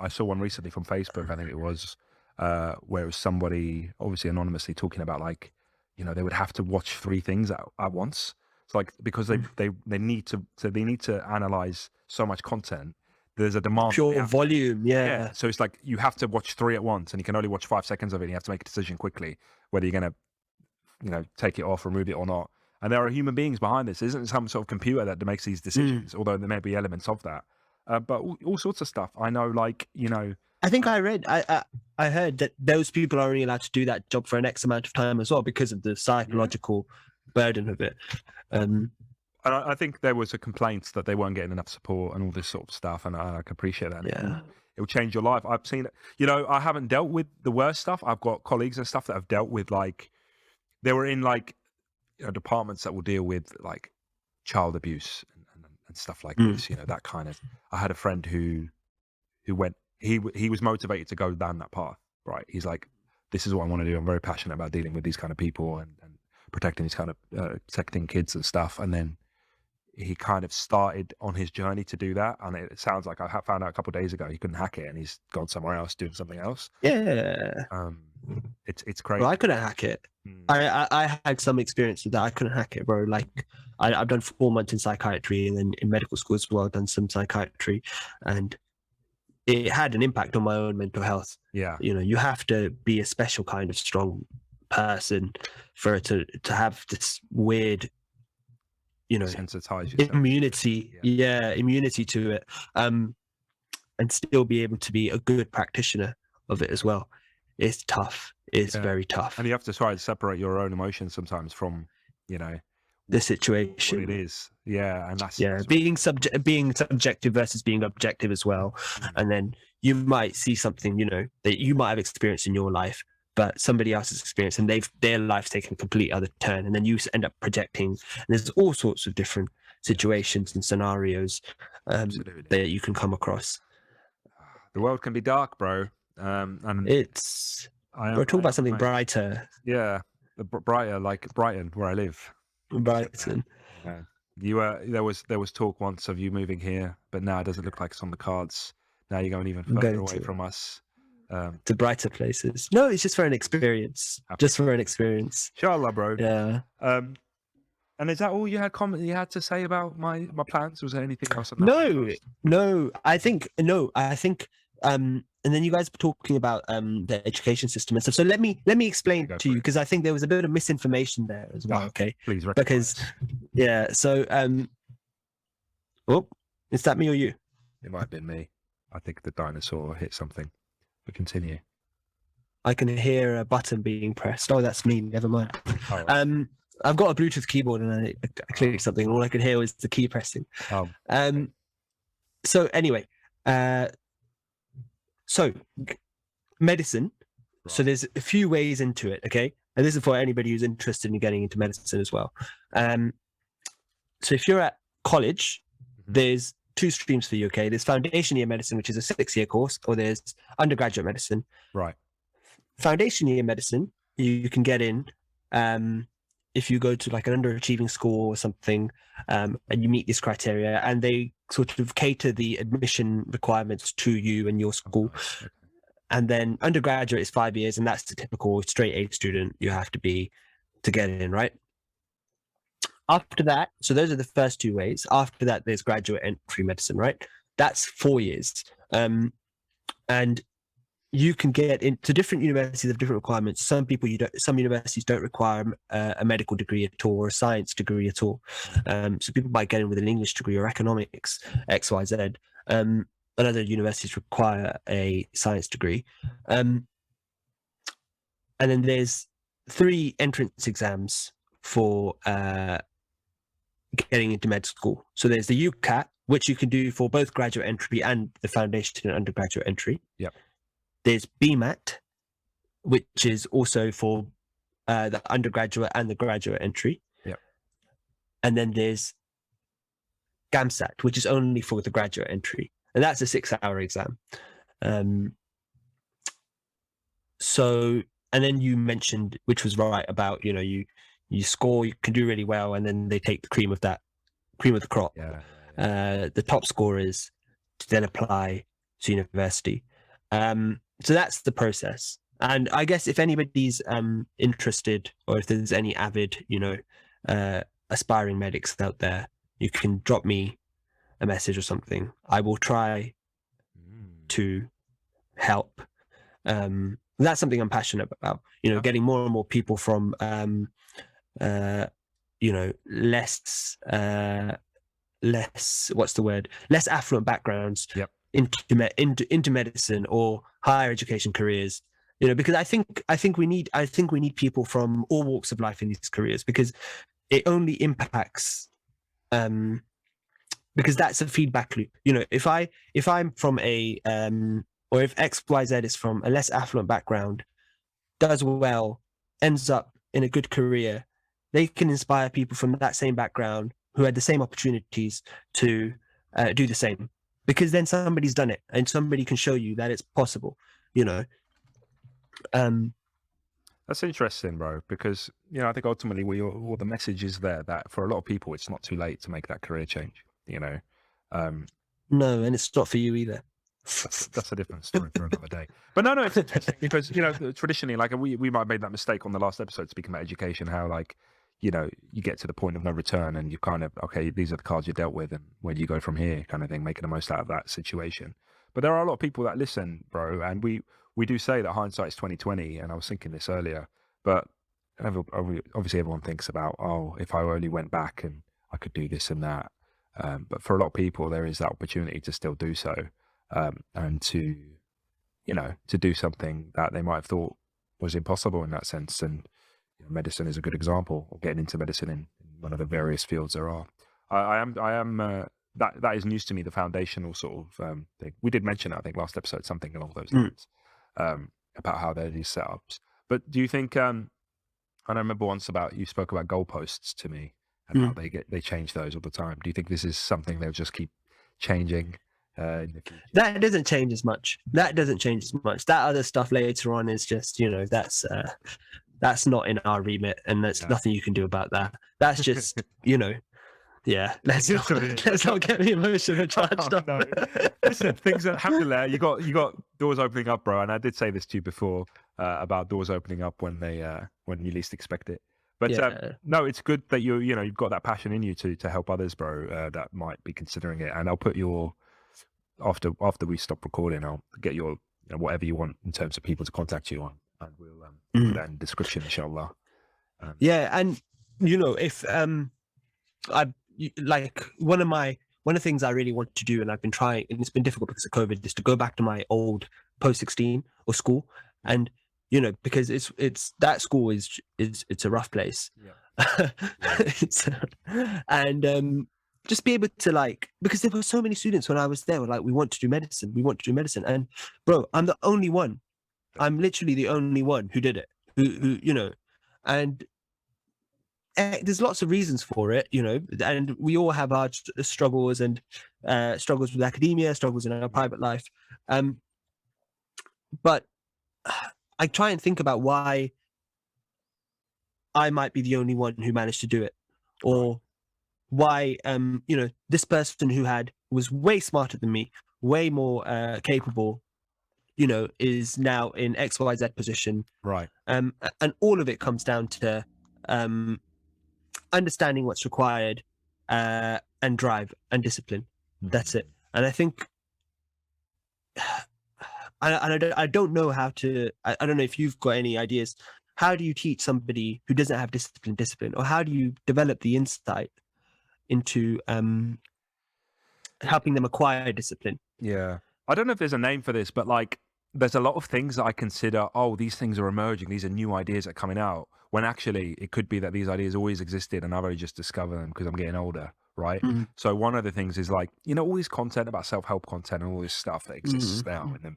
I saw one recently from Facebook, I think it was, where it was somebody obviously anonymously talking about, like, they would have to watch 3 things at once. It's like, because they need to analyze so much content. There's a demand, pure volume. So it's like you have to watch 3 at once, and you can only watch 5 seconds of it, and you have to make a decision quickly whether you're going to take it off, remove it or not. And there are human beings behind this. There isn't some sort of computer that makes these decisions, although there may be elements of that. But all sorts of stuff. I know, like, I think I heard that those people are only allowed to do that job for an X amount of time as well, because of the psychological burden of it. And I think there was a complaint that they weren't getting enough support and all this sort of stuff, and I can appreciate that. It will change your life. I've seen it. I haven't dealt with the worst stuff. I've got colleagues and stuff that have dealt with, like, they were in, like, departments that will deal with, like, child abuse and stuff like this. That kind of. I had a friend who went. He was motivated to go down that path. Right. He's like, this is what I want to do. I'm very passionate about dealing with these kind of people and protecting these kind of protecting kids and stuff. And then he kind of started on his journey to do that. And it sounds like I found out a couple of days ago he couldn't hack it, and he's gone somewhere else doing something else. It's crazy. Well, I couldn't hack it. I had some experience with that. I couldn't hack it, bro. Like, I've done 4 months in psychiatry, and then in medical school as well, I've done some psychiatry, and it had an impact on my own mental health. You have to be a special kind of strong person for it to have this weird, sensitize yourself. immunity to it, and still be able to be a good practitioner of it as well. It's tough. It's very tough. And you have to try to separate your own emotions sometimes from, the situation. What it is. And that's being subjective versus being objective as well. And then you might see something, that you might have experienced in your life, but somebody else has experienced, and their life's taken a complete other turn, and then you end up projecting. And there's all sorts of different situations and scenarios that you can come across. The world can be dark, bro. And we're talking about something brighter. Yeah, brighter, like Brighton, where I live. Brighton. Yeah. There was talk once of you moving here, but now it doesn't look like it's on the cards. Now you're going even further away from us. To brighter places. No, it's just for an experience. Just for an experience. Inshallah, bro. Yeah. And is that all you had to say about my plans? Was there anything else? No. I think and then you guys were talking about the education system and stuff. So let me explain to you, because I think there was a bit of misinformation there as well. Okay, please. Because so is that me or you? It might have been me. I think the dinosaur hit something. But continue. I can hear a button being pressed. Oh, that's me. Never mind. Oh, right. I've got a Bluetooth keyboard and I clicked something. All I could hear was the key pressing. So anyway, so medicine. Right. So there's a few ways into it. Okay, and this is for anybody who's interested in getting into medicine as well. So if you're at college, there's two streams for you. Okay, there's foundation year medicine, which is a 6-year course, or there's undergraduate medicine. Right. Foundation year medicine, you can get in if you go to like an underachieving school or something, and you meet this criteria, and they sort of cater the admission requirements to you and your school. Okay. And then undergraduate is 5 years, and that's the typical straight A student you have to be to get in, right? After that, so those are the first two ways. After that, there's graduate entry medicine, right? That's 4 years. And you can get into different universities of different requirements. Some universities don't require a medical degree at all, or a science degree at all. So people might get in with an English degree or economics, X, Y, Z. And other universities require a science degree. And then there's 3 entrance exams for getting into med school. So there's the UCAT, which you can do for both graduate entry and the foundation and undergraduate entry. Yep. There's BMAT, which is also for the undergraduate and the graduate entry. Yep. And then there's GAMSAT, which is only for the graduate entry, and that's a 6-hour exam. So, and then you mentioned, which was right, about you score, you can do really well, and then they take the cream of the crop. Yeah. The top scorers to then apply to university. So that's the process. And I guess if anybody's interested, or if there's any avid, aspiring medics out there, you can drop me a message or something. I will try to help. That's something I'm passionate about. Getting more and more people from less affluent backgrounds. Yep. into medicine or higher education careers, because I think we need people from all walks of life in these careers, because it only impacts because that's a feedback loop. If I'm from a or if XYZ is from a less affluent background, does well, ends up in a good career, they can inspire people from that same background who had the same opportunities to do the same. Because then somebody's done it, and somebody can show you that it's possible, That's interesting, bro, because, I think ultimately all the message is there that for a lot of people, it's not too late to make that career change, No, and it's not for you either. That's a different story for another day. But no, it's interesting because, traditionally, like we might have made that mistake on the last episode speaking about education, how like, you get to the point of no return and you kind of, okay, these are the cards you dealt with and where do you go from here kind of thing, making the most out of that situation. But there are a lot of people that listen, bro, and we do say that hindsight is 20/20, and I was thinking this earlier, but obviously everyone thinks about, if I only went back and I could do this and that. But for a lot of people, there is that opportunity to still do so, and to do something that they might have thought was impossible in that sense. And medicine is a good example, or getting into medicine in one of the various fields there are. I am that is news to me, the foundational sort of thing. We did mention, I think, last episode, something along those lines, about how there are these setups. But do you think, I remember once you spoke about goalposts to me and how they change those all the time. Do you think this is something they'll just keep changing in the future. That doesn't change as much. That other stuff later on is just, that's not in our remit, and there's nothing you can do about that. That's just, yeah. Let's not get me emotional charged up. No. Listen, things that alhamdulillah, you got doors opening up, bro. And I did say this to you before about doors opening up when you least expect it. But no, it's good that you've got that passion in you to help others, bro. That might be considering it, and I'll put your after we stop recording, I'll get your whatever you want in terms of people to contact you on, and we'll put that in the description, inshallah. And if like one of the things I really want to do, and I've been trying, and it's been difficult because of COVID, is to go back to my old post-16 or school, and because it's that school is it's a rough place, and just be able to because there were so many students when I was there were like, we want to do medicine, and bro, I'm the only one. I'm literally the only one who did it, who and there's lots of reasons for it, and we all have our struggles and struggles with academia, struggles in our private life. But I try and think about why I might be the only one who managed to do it, or why, this person who was way smarter than me, way more capable, is now in XYZ position. Right. And all of it comes down to understanding what's required, and drive and discipline. That's it. And I think, I don't know how to. I don't know if you've got any ideas. How do you teach somebody who doesn't have discipline, or how do you develop the insight into helping them acquire discipline? Yeah, I don't know if there's a name for this, but there's a lot of things that I consider, these things are emerging, these are new ideas that are coming out, when actually it could be that these ideas always existed and I've only just discovered them because I'm getting older, right? So one of the things is all this content about self-help content and all this stuff that exists now. And then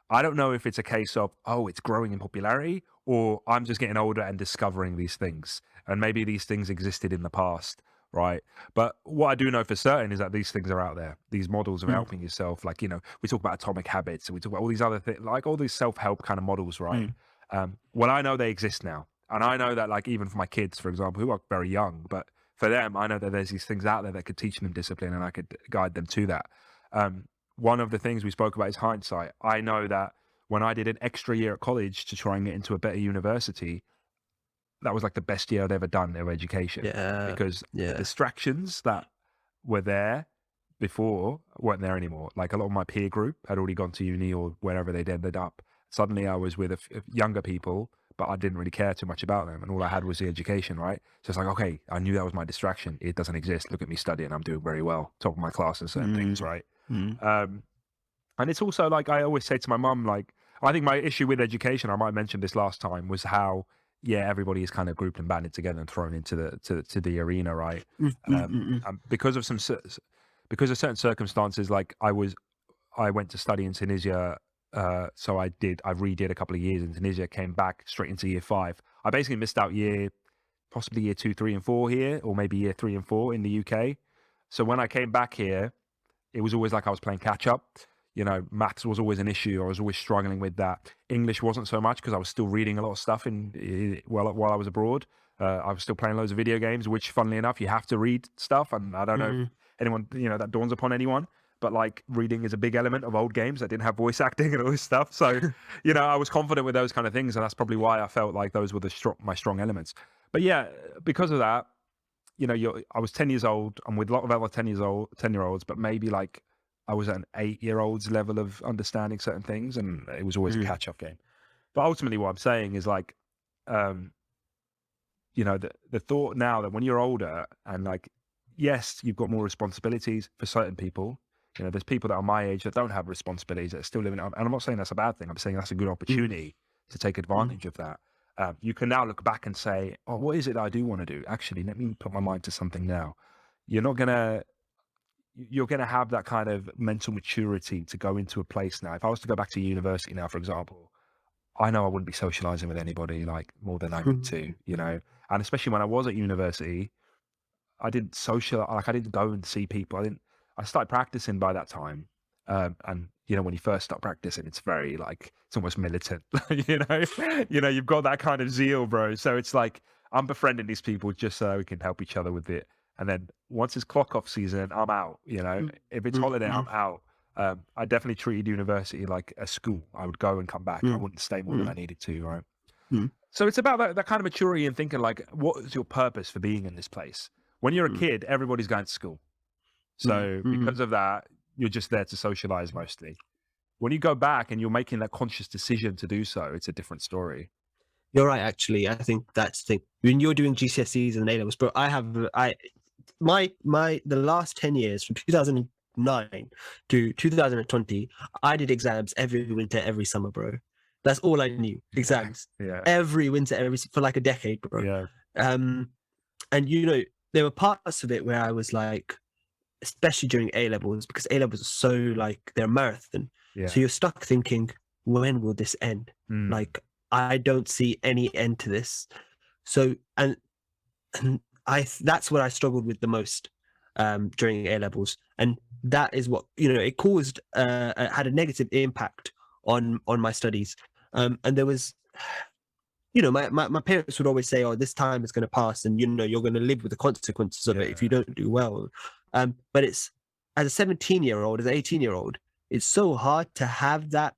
I don't know if it's a case of, it's growing in popularity, or I'm just getting older and discovering these things. And maybe these things existed in the past, right? But what I do know for certain is that these things are out there. These models of helping yourself, we talk about atomic habits, and we talk about all these other things, all these self-help kind of models, right? Well, I know they exist now. And I know that even for my kids, for example, who are very young, but for them, I know that there's these things out there that could teach them discipline, and I could guide them to that. One of the things we spoke about is hindsight. I know that when I did an extra year at college to try and get into a better university, that was the best year I'd ever done of education. Because the distractions that were there before weren't there anymore. A lot of my peer group had already gone to uni or wherever they'd ended up. Suddenly I was with younger people, but I didn't really care too much about them. And all I had was the education, right? So it's okay, I knew that was my distraction. It doesn't exist. Look at me studying. I'm doing very well. Top of my class and certain things, right? And it's also I always say to my mum, I think my issue with education, I might have mentioned this last time, was how, everybody is kind of grouped and banded together and thrown into the arena, right? Because of certain circumstances, I went to study in Tunisia. So I redid a couple of years in Tunisia, came back straight into year 5. I basically missed out possibly year 2, 3, and 4 here, or maybe year 3 and 4 in the UK. So when I came back here, it was always I was playing catch up. Maths was always an issue. I was always struggling with that. English wasn't so much because I was still reading a lot of stuff while I was abroad. I was still playing loads of video games, which, funnily enough, you have to read stuff. And I don't know if anyone, that dawns upon anyone. But reading is a big element of old games that didn't have voice acting and all this stuff. So, I was confident with those kind of things. And that's probably why I felt like those were my strong elements. But because of that, I was 10 years old. I'm with a lot of other 10-year-olds, but maybe I was at an 8-year-old's level of understanding certain things, and it was always a catch-up game. But ultimately what I'm saying is the thought now that when you're older and yes, you've got more responsibilities for certain people. There's people that are my age that don't have responsibilities, that are still living. And I'm not saying that's a bad thing. I'm saying that's a good opportunity to take advantage of that. You can now look back and say, what is it that I do want to do? Actually, let me put my mind to something now. You're going to have that kind of mental maturity to go into a place now. If I was to go back to university now, for example, I know I wouldn't be socializing with anybody more than I need to, and especially when I was at university, I didn't socialize. I didn't go and see people. I started practicing by that time. And when you first start practicing, it's very like it's almost militant. You've got that kind of zeal, bro. So it's like I'm befriending these people just so we can help each other with it. And then once it's clock off season, I'm out. If it's holiday, I'm out. I definitely treated university like a school. I would go and come back. I wouldn't stay more than I needed to, right? So it's about that kind of maturity and thinking like, what is your purpose for being in this place? When you're a kid, everybody's going to school. So because of that, you're just there to socialize mostly. When you go back and you're making that conscious decision to do so, it's a different story. You're right, actually. I think that's the thing. When you're doing GCSEs and A-levels, but the last 10 years from 2009 to 2020, I did exams every winter, every summer, bro. That's all I knew. Exams. Yeah. Every winter, for like a decade, bro. Yeah. And there were parts of it where I was like, especially during A-levels, because A-levels are so like they're a marathon. Yeah. So you're stuck thinking, when will this end? Like, I don't see any end to this. So, and that's what I struggled with the most during A-levels. And that is what, it caused, had a negative impact on my studies. And there was, my parents would always say, oh, this time is going to pass and, you're going to live with the consequences of it if you don't do well. But it's, as a 17-year-old, as an 18-year-old, it's so hard to have that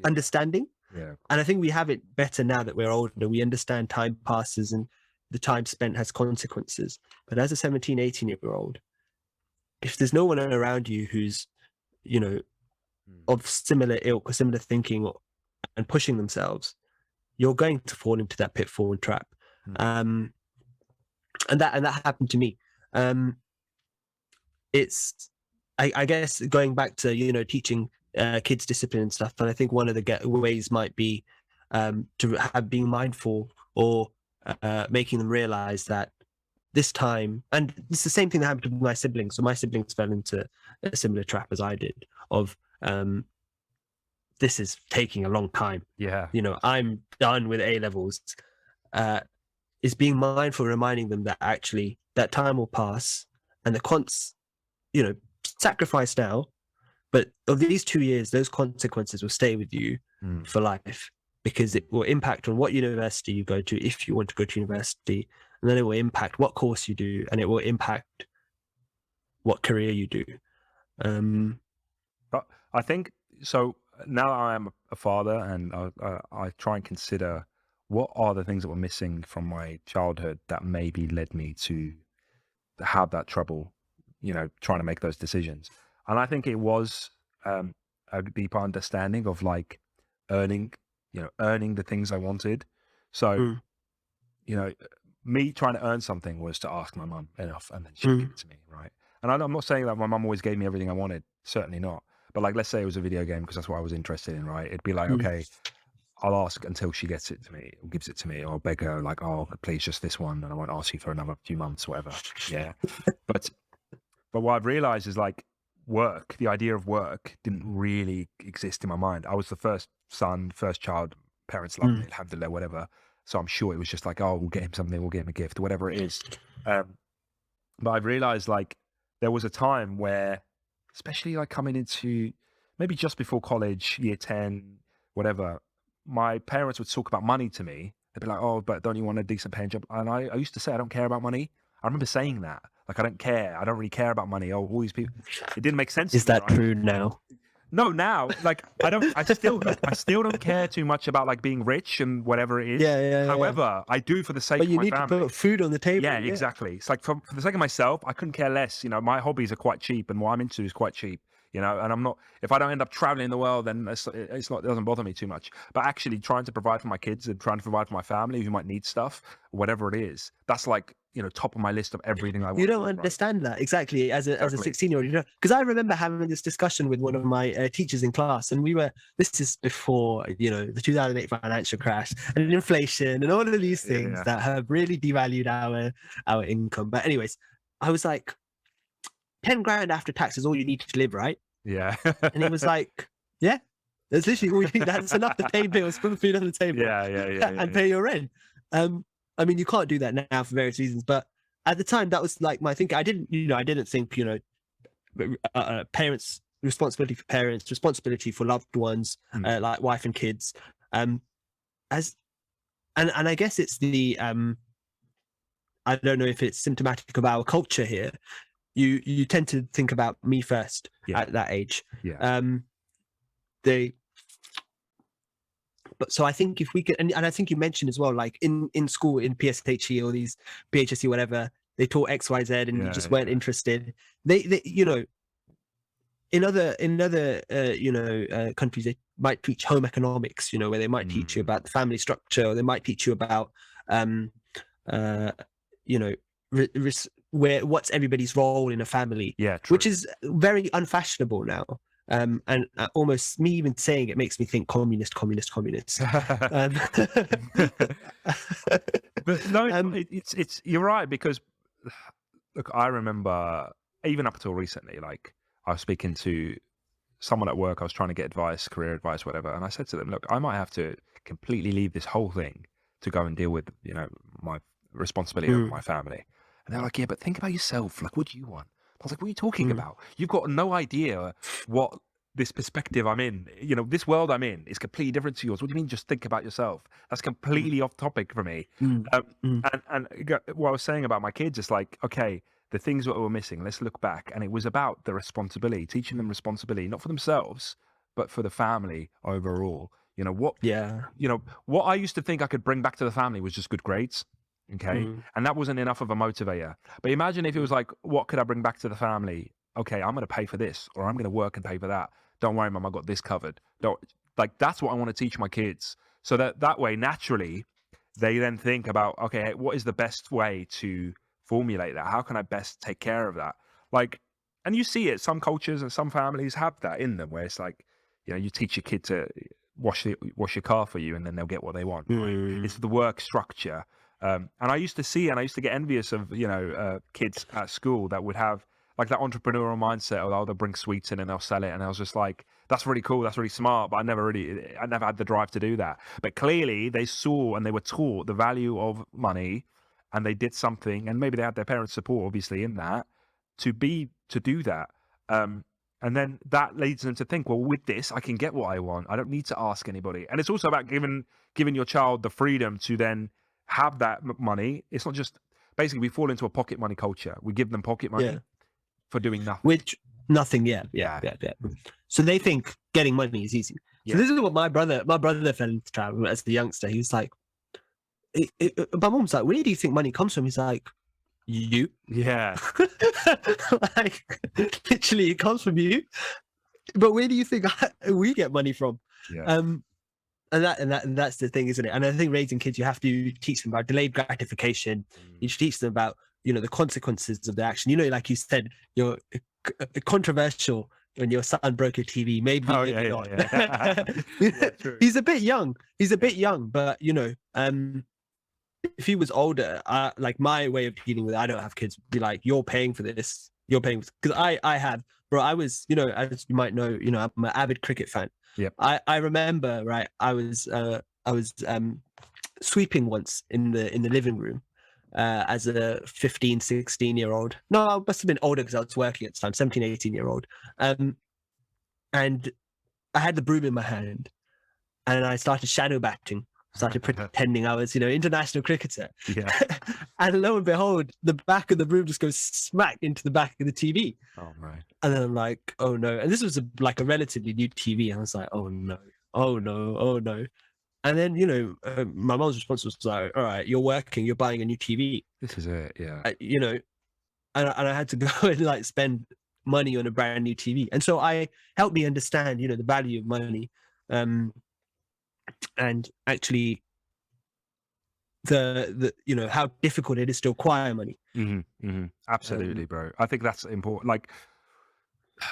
understanding. Yeah. And I think we have it better now that we're older. We understand time passes and the time spent has consequences. But as a 17, 18-year-old, if there's no one around you who's, of similar ilk or similar thinking and pushing themselves, you're going to fall into that pitfall and trap. And that happened to me. It's, I guess, going back to, teaching kids discipline and stuff. And I think one of the ways might be to have being mindful or making them realize that this time, and it's the same thing that happened to my siblings. So my siblings fell into a similar trap as I did of, this is taking a long time. Yeah. I'm done with A-levels. Is being mindful, reminding them that actually that time will pass and sacrifice now, but of these 2 years, those consequences will stay with you for life, because it will impact on what university you go to, if you want to go to university, and then it will impact what course you do, and it will impact what career you do. But I think so. Now I am a father, and I try and consider what are the things that were missing from my childhood that maybe led me to have that trouble, trying to make those decisions. And I think it was a deeper understanding of like earning the things I wanted. So, me trying to earn something was to ask my mum enough, and then she'd give it to me, right? And I'm not saying that my mum always gave me everything I wanted, certainly not. But like, let's say it was a video game, because that's what I was interested in, right? It'd be like, okay, I'll ask until she gets it to me, or gives it to me, or I'll beg her like, oh, please, just this one, and I won't ask you for another few months, whatever. Yeah. But what I've realized is like work, the idea of work didn't really exist in my mind. I was the first son, first child, parents loved me, alhamdulillah, whatever. So I'm sure it was just like, oh, we'll get him something, we'll get him a gift, whatever it is. But I've realized like there was a time where, especially like coming into maybe just before college, year 10, whatever, my parents would talk about money to me. They'd be like, oh, but don't you want a decent paying job? And I used to say, I don't care about money. I remember saying that. Like, I don't care. I don't really care about money. Oh, all these people. It didn't make sense. Is that true now? No, now, like, I still don't care too much about like being rich and whatever it is. Yeah. However, I do for the sake of my family. But you need to put food on the table. Yeah, exactly. It's like for the sake of myself, I couldn't care less. My hobbies are quite cheap, and what I'm into is quite cheap. And I'm not, if I don't end up traveling the world, then it doesn't bother me too much. But actually trying to provide for my kids and trying to provide for my family who might need stuff, whatever it is, that's like, top of my list of everything I want. You don't understand that exactly as a 16-year-old, because I remember having this discussion with one of my teachers in class, and this is before, the 2008 financial crash and inflation and all of these things that have really devalued our income. But anyways, I was like, 10 grand after tax is all you need to live, right? Yeah. And he was like, yeah, that's literally all you need. That's enough to pay bills, put food on the table, and pay your rent. I mean, you can't do that now for various reasons, but at the time that was like my thinking. I didn't think, parents responsibility for parents, responsibility for loved ones, like wife and kids. As and I guess it's the I don't know if it's symptomatic of our culture here. You tend to think about me first at that age. Yeah. They But so I think if we could, and I think you mentioned as well, like in school, in PSHE or these PHSE, whatever, they taught X, Y, Z, and you just weren't interested. They, you know, in other countries, they might teach home economics, you know, where they might teach you about the family structure, or they might teach you about, you know, where what's everybody's role in a family, which is very unfashionable now. And almost me even saying it makes me think communist. But no, it's you're right, because look, I remember even up until recently, like I was speaking to someone at work, I was trying to get advice, career advice, whatever, and I said to them, look, I might have to completely leave this whole thing to go and deal with, you know, my responsibility over my family. And they're like, yeah, but think about yourself. Like, what do you want? I was like, what are you talking about? You've got no idea what this perspective I'm in, you know, this world I'm in is completely different to yours. What do you mean just think about yourself? That's completely off topic for me. And what I was saying about my kids is like, okay, the things that were missing, let's look back. And it was about the responsibility, teaching them responsibility, not for themselves, but for the family overall. You know, what I used to think I could bring back to the family was just good grades. Okay. And that wasn't enough of a motivator. But imagine if it was like, what could I bring back to the family? Okay, I'm going to pay for this, or I'm going to work and pay for that. Don't worry, mum, I got this covered. That's what I want to teach my kids. So that way, naturally, they then think about, okay, what is the best way to formulate that? How can I best take care of that? Like, and you see it, some cultures and some families have that in them, where it's like, you know, you teach your kid to wash your car for you, and then they'll get what they want. Right? It's the work structure. And I used to get envious of, you know, kids at school that would have like that entrepreneurial mindset of, oh, they'll bring sweets in and they'll sell it. And I was just like, that's really cool. That's really smart. But I never had the drive to do that. But clearly they saw and they were taught the value of money, and they did something, and maybe they had their parents' support, obviously, in that to do that. And then that leads them to think, well, with this, I can get what I want. I don't need to ask anybody. And it's also about giving your child the freedom to then have that money. It's not just, basically, we fall into a pocket money culture. We give them pocket money for doing nothing. Yeah. So they think getting money is easy. So this is what my brother fell into trap as the youngster. He was like, my mom's like, where do you think money comes from? He's like, you. Yeah. Like, literally, it comes from you. But where do you think we get money from? Yeah. And that's the thing, isn't it? And I think raising kids, you have to teach them about delayed gratification. You should teach them about, you know, the consequences of the action. You know, like you said, you're controversial when your son broke your TV. Maybe not. Yeah, he's a bit young, but you know, if he was older, like my way of dealing with it, I don't have kids, be like, you're paying for this. You're paying, because I have, bro. I was, you know, as you might know, you know, I'm an avid cricket fan. Yep. I remember, right, I was sweeping once in the living room as a 15, 16-year-old. No, I must have been older because I was working at the time, 17, 18-year-old. And I had the broom in my hand, and I started shadow batting, started pretending I was, you know, international cricketer. Yeah. And lo and behold, the back of the broom just goes smack into the back of the TV. Oh, right. And then I'm like, oh no. And this was like a relatively new TV. And I was like, oh no. And then, you know, my mom's response was like, all right, you're working, you're buying a new TV. This is it, yeah. You know, and I had to go and like spend money on a brand new TV. And so I helped me understand, you know, the value of money. And actually the you know, how difficult it is to acquire money. Absolutely, bro. I think that's important. Like,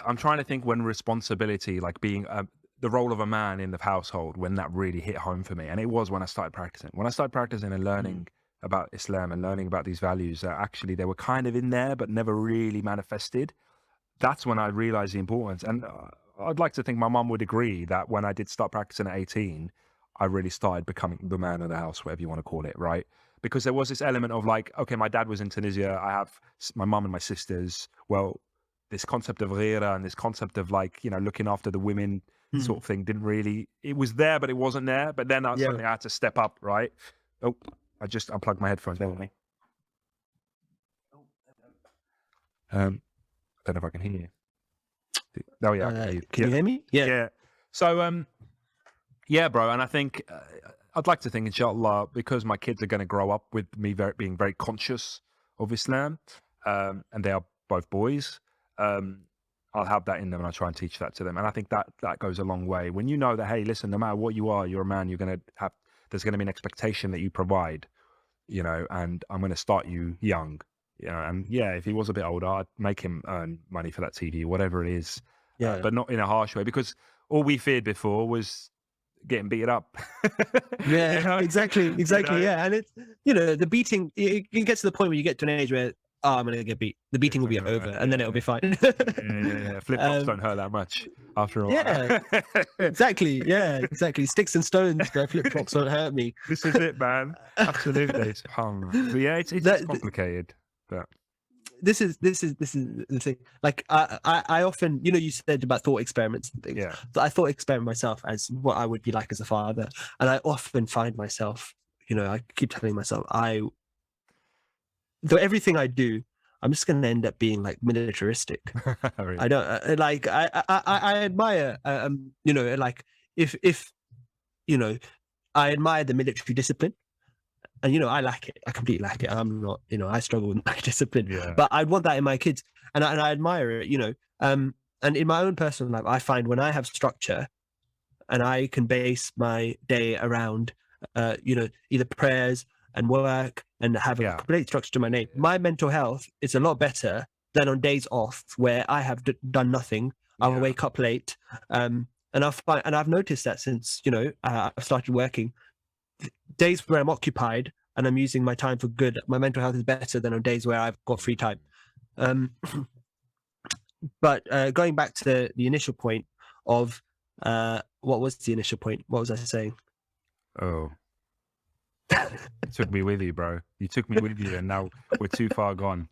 I'm trying to think when responsibility, like being the role of a man in the household, when that really hit home for me. And it was when I started practicing. When I started practicing and learning about Islam and learning about these values that actually they were kind of in there, but never really manifested. That's when I realized the importance. And I'd like to think my mum would agree that when I did start practicing at 18, I really started becoming the man of the house, whatever you want to call it, right? Because there was this element of like, okay, my dad was in Tunisia. I have my mum and my sisters. Well, this concept of ghira and this concept of like, looking after the women sort of thing didn't really, it was there, but it wasn't there. But then suddenly I had to step up, right? Oh, I just unplugged my headphones. Bear with me. I don't know if I can hear you. Oh yeah, I can hear you. Can you hear me? Yeah. So, yeah, bro. And I think I'd like to think, inshallah, because my kids are going to grow up with me being very conscious of Islam, and they are both boys, I'll have that in them, and I'll try and teach that to them. And I think that goes a long way. When you know that, hey, listen, no matter what you are, you're a man, there's going to be an expectation that you provide, and I'm going to start you young, and yeah, if he was a bit older, I'd make him earn money for that TV, whatever it is, but not in a harsh way, because all we feared before was getting beaten up. Exactly. Yeah, and it's the beating. You get to the point where you get to an age where I'm gonna get beat. The beating will be over, and then it'll be fine. Flip flops don't hurt that much after a while. Yeah, exactly. Yeah, exactly. Sticks and stones, flip flops don't hurt me. This is it, man. Absolutely. But yeah, it's complicated. But this is the thing. Like I often, you said about thought experiments and things. Yeah. So I thought experiment myself as what I would be like as a father, and I often find myself, I keep telling myself, though everything I do, I'm just going to end up being like militaristic. Really? I don't like. I admire, like if I admire the military discipline. And I lack it. I completely lack it. I'm not, I struggle with my discipline. Yeah. But I want that in my kids, and I admire it. And in my own personal life, I find when I have structure, and I can base my day around, either prayers and work, and have a complete structure to my day. My mental health is a lot better than on days off where I have done nothing. I will wake up late, and I've noticed that since I've started working. Days where I'm occupied and I'm using my time for good, my mental health is better than on days where I've got free time. But going back to the initial point of what was the initial point? What was I saying? Oh, you took me with you, bro. You took me with you, and now we're too far gone.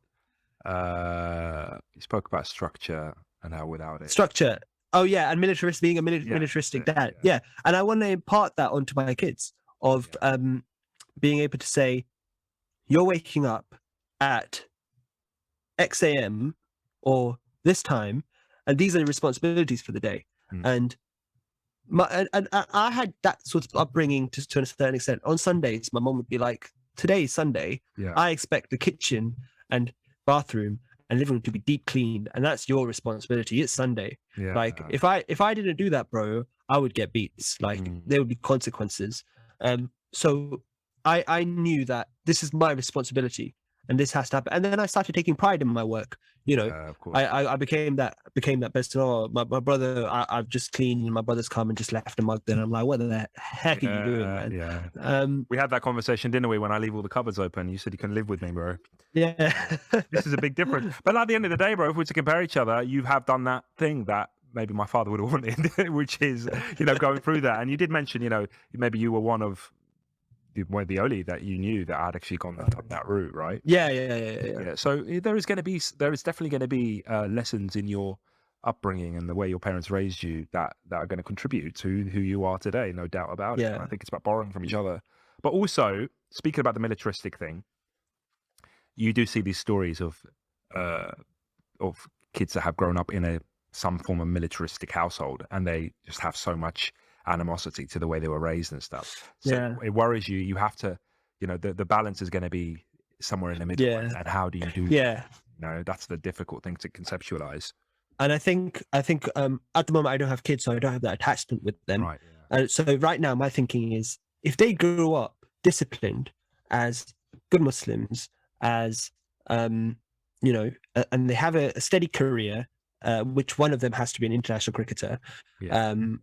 You spoke about structure and how without it. Structure. Oh yeah, and being a militaristic dad. Yeah, and I want to impart that onto my kids. Of being able to say, you're waking up at X a.m. or this time, and these are the responsibilities for the day. And I had that sort of upbringing to a certain extent. On Sundays, my mom would be like, "Today's Sunday. I expect the kitchen and bathroom and living room to be deep cleaned, and that's your responsibility. It's Sunday. Like if I didn't do that, bro, I would get beats. Like there would be consequences." So I knew that this is my responsibility and this has to happen. And then I started taking pride in my work. Of course. I became that best. Oh, my brother, I've just cleaned, and my brother's come and just left a mug there. And I'm like, what the heck are you doing, man? Yeah. We had that conversation, didn't we? When I leave all the cupboards open, you said you can live with me, bro. Yeah. This is a big difference. But at the end of the day, bro, if we're to compare each other, you have done that thing that maybe my father would have wanted, which is, going through that. And you did mention, maybe you were one of the only that you knew that had actually gone that route, right? Yeah. So there is definitely going to be lessons in your upbringing and the way your parents raised you that are going to contribute to who you are today, no doubt about it. And I think it's about borrowing from each other. But also, speaking about the militaristic thing, you do see these stories of kids that have grown up in some form of militaristic household, and they just have so much animosity to the way they were raised and stuff. So it worries you. You have to, the balance is going to be somewhere in the middle. And how do you do that? That's the difficult thing to conceptualize. And I think at the moment I don't have kids, so I don't have that attachment with them. Right. And so right now my thinking is, if they grew up disciplined as good Muslims, as and they have a steady career, which one of them has to be an international cricketer. Then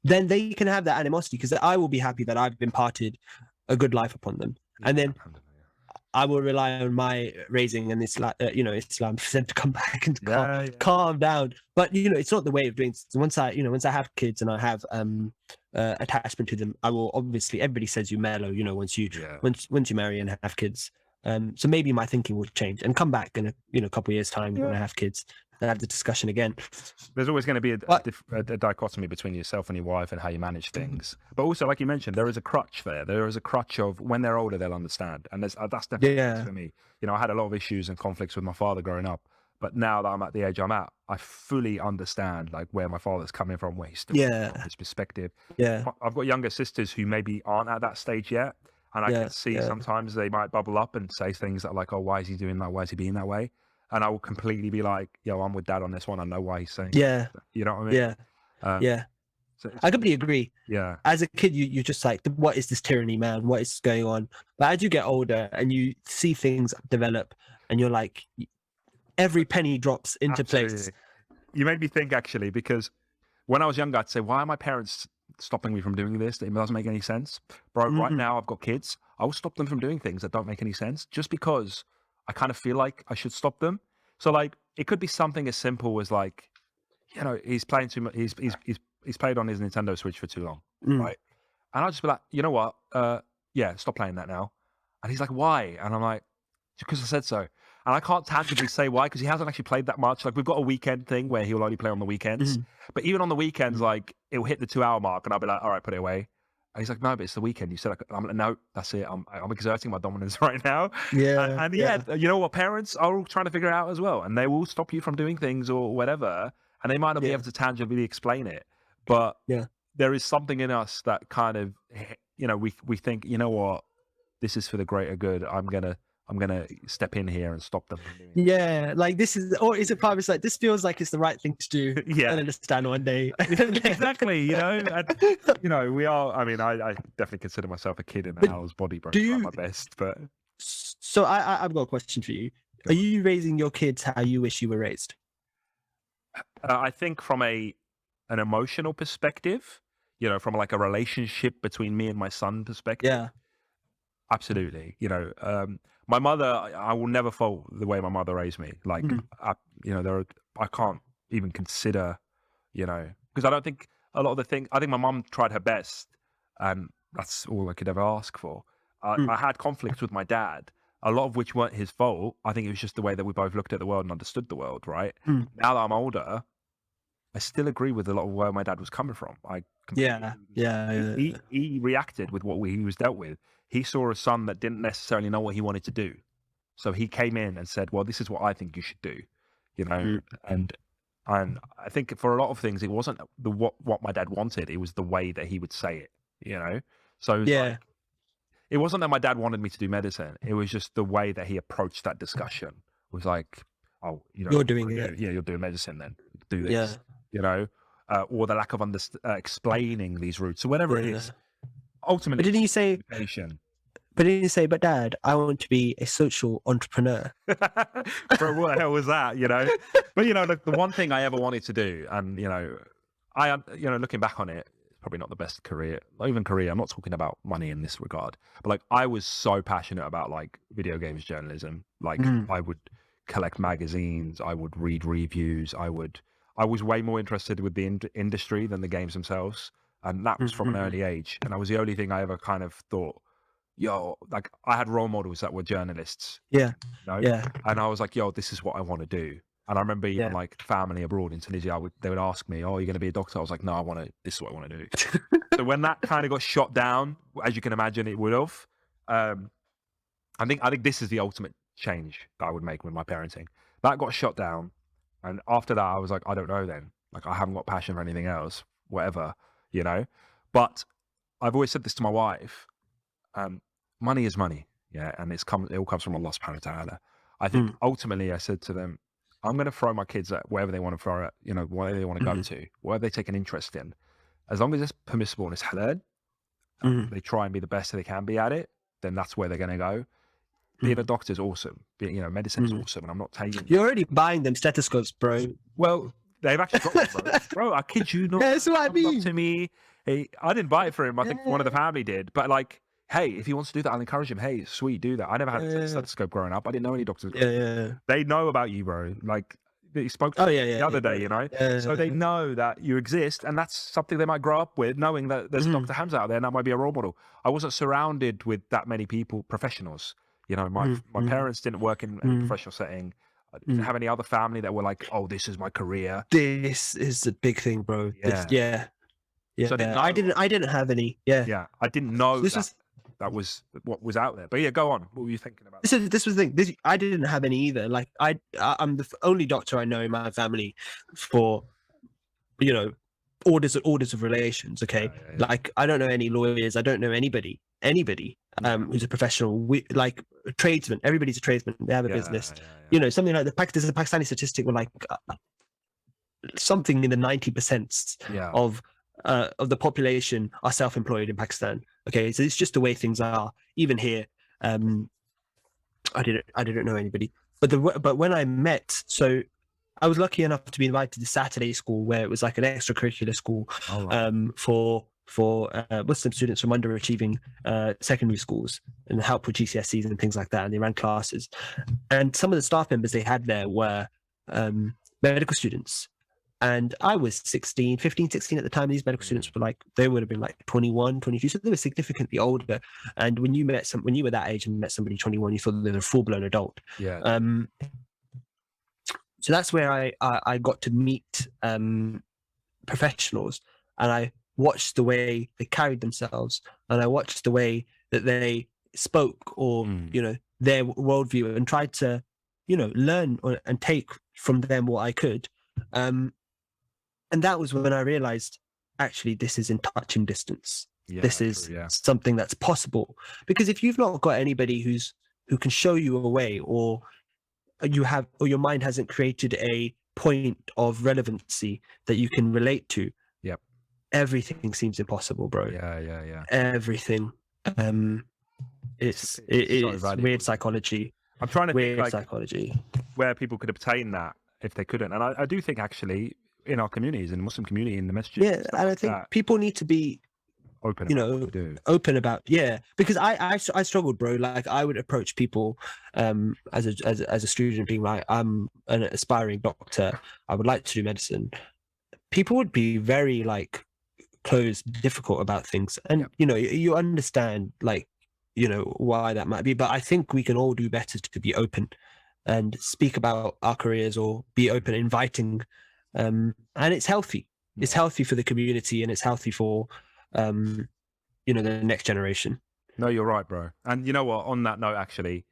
they can have that animosity, because I will be happy that I've imparted a good life upon them, and then I will rely on my raising and Islam for them to come back and calm down. But it's not the way of doing it. So once I have kids and I have attachment to them, I will obviously. Everybody says you mellow, once you marry and have kids. So maybe my thinking will change and come back in a couple of years' time when Yeah. I have kids and have the discussion again. There's always going to be But- a dichotomy between yourself and your wife and how you manage things. But also, like you mentioned, there is a crutch there. There is a crutch of when they're older, they'll understand. And that's definitely the case for me. You know, I had a lot of issues and conflicts with my father growing up. But now that I'm at the age I'm at, I fully understand like where my father's coming from, where he's still from his perspective. Yeah. I've got younger sisters who maybe aren't at that stage yet. And I can see sometimes they might bubble up and say things that like, oh, why is he doing that? Why is he being that way? And I will completely be like, yo, I'm with dad on this one. I know why he's saying that. You know what I mean? Yeah. So I completely agree. Yeah. As a kid, you're just like, what is this tyranny, man? What is going on? But as you get older and you see things develop and you're like, every penny drops into place. You made me think actually, because when I was younger, I'd say, why are my parents stopping me from doing this? It doesn't make any sense. Bro, right now I've got kids. I will stop them from doing things that don't make any sense just because I kind of feel like I should stop them. So like, it could be something as simple as like, you know, he's playing too much. He's played on his Nintendo Switch for too long, right? And I'll just be like, you know what? Yeah, stop playing that now. And he's like, why? And I'm like, because I said so. And I can't tangibly say why, because he hasn't actually played that much. Like we've got a weekend thing where he'll only play on the weekends. But even on the weekends, like it'll hit the 2-hour mark and I'll be like, all right, put it away. And he's like, no, but it's the weekend. You said, I'm like, no, that's it. I'm exerting my dominance right now. And you know what? Parents are all trying to figure it out as well. And they will stop you from doing things or whatever. And they might not be able to tangibly explain it. But there is something in us that kind of, you know, we think, you know what? This is for the greater good. I'm gonna step in here and stop them from doing it. Yeah, like this is, or is it part of it's like this feels like it's the right thing to do? And then understand one day. Exactly, you know, and, you know, we are. I mean, I definitely consider myself a kid in a Howl's body, bro. I'm my best, but so I've got a question for you. Are you raising your kids how you wish you were raised? I think from an emotional perspective, you know, from like a relationship between me and my son perspective. Yeah. Absolutely. You know, my mother, I will never fault the way my mother raised me. Like, you know, I can't even consider, you know, because I don't think a lot of the things, I think my mum tried her best and that's all I could ever ask for. I had conflicts with my dad, a lot of which weren't his fault. I think it was just the way that we both looked at the world and understood the world, right? Now that I'm older, I still agree with a lot of where my dad was coming from. He reacted with what he was dealt with. He saw a son that didn't necessarily know what he wanted to do. So he came in and said, well, this is what I think you should do, you know? And I think for a lot of things, it wasn't what my dad wanted. It was the way that he would say it, you know? So like, it wasn't that my dad wanted me to do medicine. It was just the way that he approached that discussion. It was like, oh, you know, you're doing it. Yeah, you're doing medicine then. Do this, you know? Or the lack of explaining these routes or whatever it is. Ultimately, but didn't you say, but dad, I want to be a social entrepreneur? Bro, what the hell was that, you know? But, you know, the one thing I ever wanted to do, and, you know, looking back on it, it's probably not the best career, not even career. I'm not talking about money in this regard, but like I was so passionate about like video games journalism. Like I would collect magazines, I would read reviews, I was way more interested with the industry than the games themselves. And that was from an early age. And that was the only thing I ever kind of thought, yo, like I had role models that were journalists. Yeah. You know? And I was like, yo, this is what I want to do. And I remember even like family abroad in Tunisia, they would ask me, oh, are you going to be a doctor? I was like, no, this is what I want to do. So when that kind of got shot down, as you can imagine it would have, I think this is the ultimate change that I would make with my parenting. That got shot down. And after that, I was like, I don't know then. Like, I haven't got passion for anything else, whatever, you know? But I've always said this to my wife, money is money, yeah? And it all comes from Allah subhanahu wa ta'ala. I think ultimately I said to them, I'm going to throw my kids at wherever they want to throw it, you know, wherever they want to go to, wherever they take an interest in. As long as it's permissible and it's halal, they try and be the best they can be at it, then that's where they're going to go. Being a doctor is awesome. You know, medicine is awesome, and I'm not taking. You're already buying them stethoscopes, bro. Well, they've actually got one, bro. Bro, I kid you not. That's what I mean. Up to me, I didn't buy it for him. I think one of the family did. But like, hey, if he wants to do that, I'll encourage him. Hey, sweet, do that. I never had a stethoscope growing up. I didn't know any doctors. They know about you, bro. Like, he spoke to me the other day, you know. So they know that you exist, and that's something they might grow up with, knowing that there's Dr. Hamza out there, and that might be a role model. I wasn't surrounded with that many people, professionals. You know, my parents didn't work in any professional setting. I didn't have any other family that were like, oh, this is my career. This is a big thing, bro. Yeah. So I didn't have any. Yeah, I didn't know This that is that was what was out there. But yeah, go on. What were you thinking about? this was the thing. I didn't have any either. Like I'm the only doctor I know in my family for, you know, orders of relations. Okay, Yeah. like I don't know any lawyers. I don't know anybody who's a professional. Like a tradesman. Everybody's a tradesman. They have a business. You know, something like there's a Pakistani statistic where like something in the 90% of the population are self-employed in Pakistan. Okay, so it's just the way things are. Even here, I didn't know anybody. But when I met, so I was lucky enough to be invited to Saturday school, where it was like an extracurricular school for Muslim students from underachieving secondary schools, and help with GCSEs and things like that. And they ran classes, and some of the staff members they had there were medical students. And I was 15, 16 at the time. These medical students were like, they would have been like 21, 22. So they were significantly older. And when you were that age and met somebody 21, you thought they were a full-blown adult. Yeah. So that's where I got to meet professionals, and I watched the way they carried themselves, and I watched the way that they spoke, or you know, their worldview, and tried to, you know, learn and take from them what I could. And that was when I realized, actually, this is in touching distance. Yeah, this is something that's possible. Because if you've not got anybody who can show you a way, or your mind hasn't created a point of relevancy that you can relate to, everything seems impossible, bro. Yeah. Everything. It's weird psychology. I'm trying to think, like, psychology, where people could obtain that if they couldn't. And I do think, actually, in our communities, in the Muslim community, in the masjid, and I think people need to be open, open about, because I struggled, bro. Like, I would approach people as a student, being like, I'm an aspiring doctor, I would like to do medicine. People would be very like closed, difficult about things, and you know, you understand, like, you know, why that might be. But I think we can all do better to be open and speak about our careers, or be open, inviting, and it's healthy. It's healthy for the community, and it's healthy for you know, the next generation. No, you're right, bro. And you know what, on that note, actually,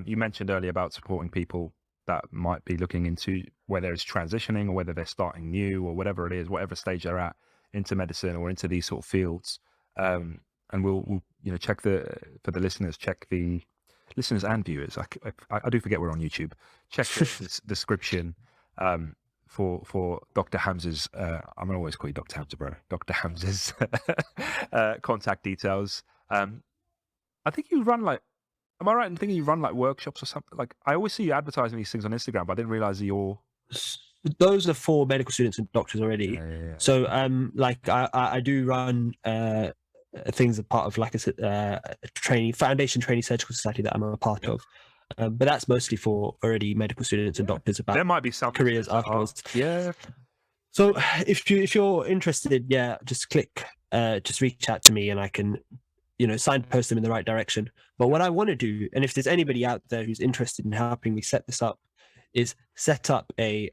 you mentioned earlier about supporting people that might be looking into whether it's transitioning, or whether they're starting new, or whatever it is, whatever stage they're at, into medicine or into these sort of fields. And we'll you know, check for the listeners and viewers. I do forget we're on YouTube. Check the description for Dr. Hamza's, I'm gonna always call you Dr. Hamza, bro. Dr. Hamza's contact details. I think you run, like, am I right in thinking you run like workshops or something? Like, I always see you advertising these things on Instagram, but I didn't realize those are for medical students and doctors already. Yeah. So like I do run things as part of, like, a foundation training surgical society that I'm a part of. But that's mostly for already medical students and doctors, about there might be some careers afterwards. Yeah. So if you're interested, just just reach out to me, and I can, you know, signpost them in the right direction. But what I want to do, and if there's anybody out there who's interested in helping me set this up, is set up a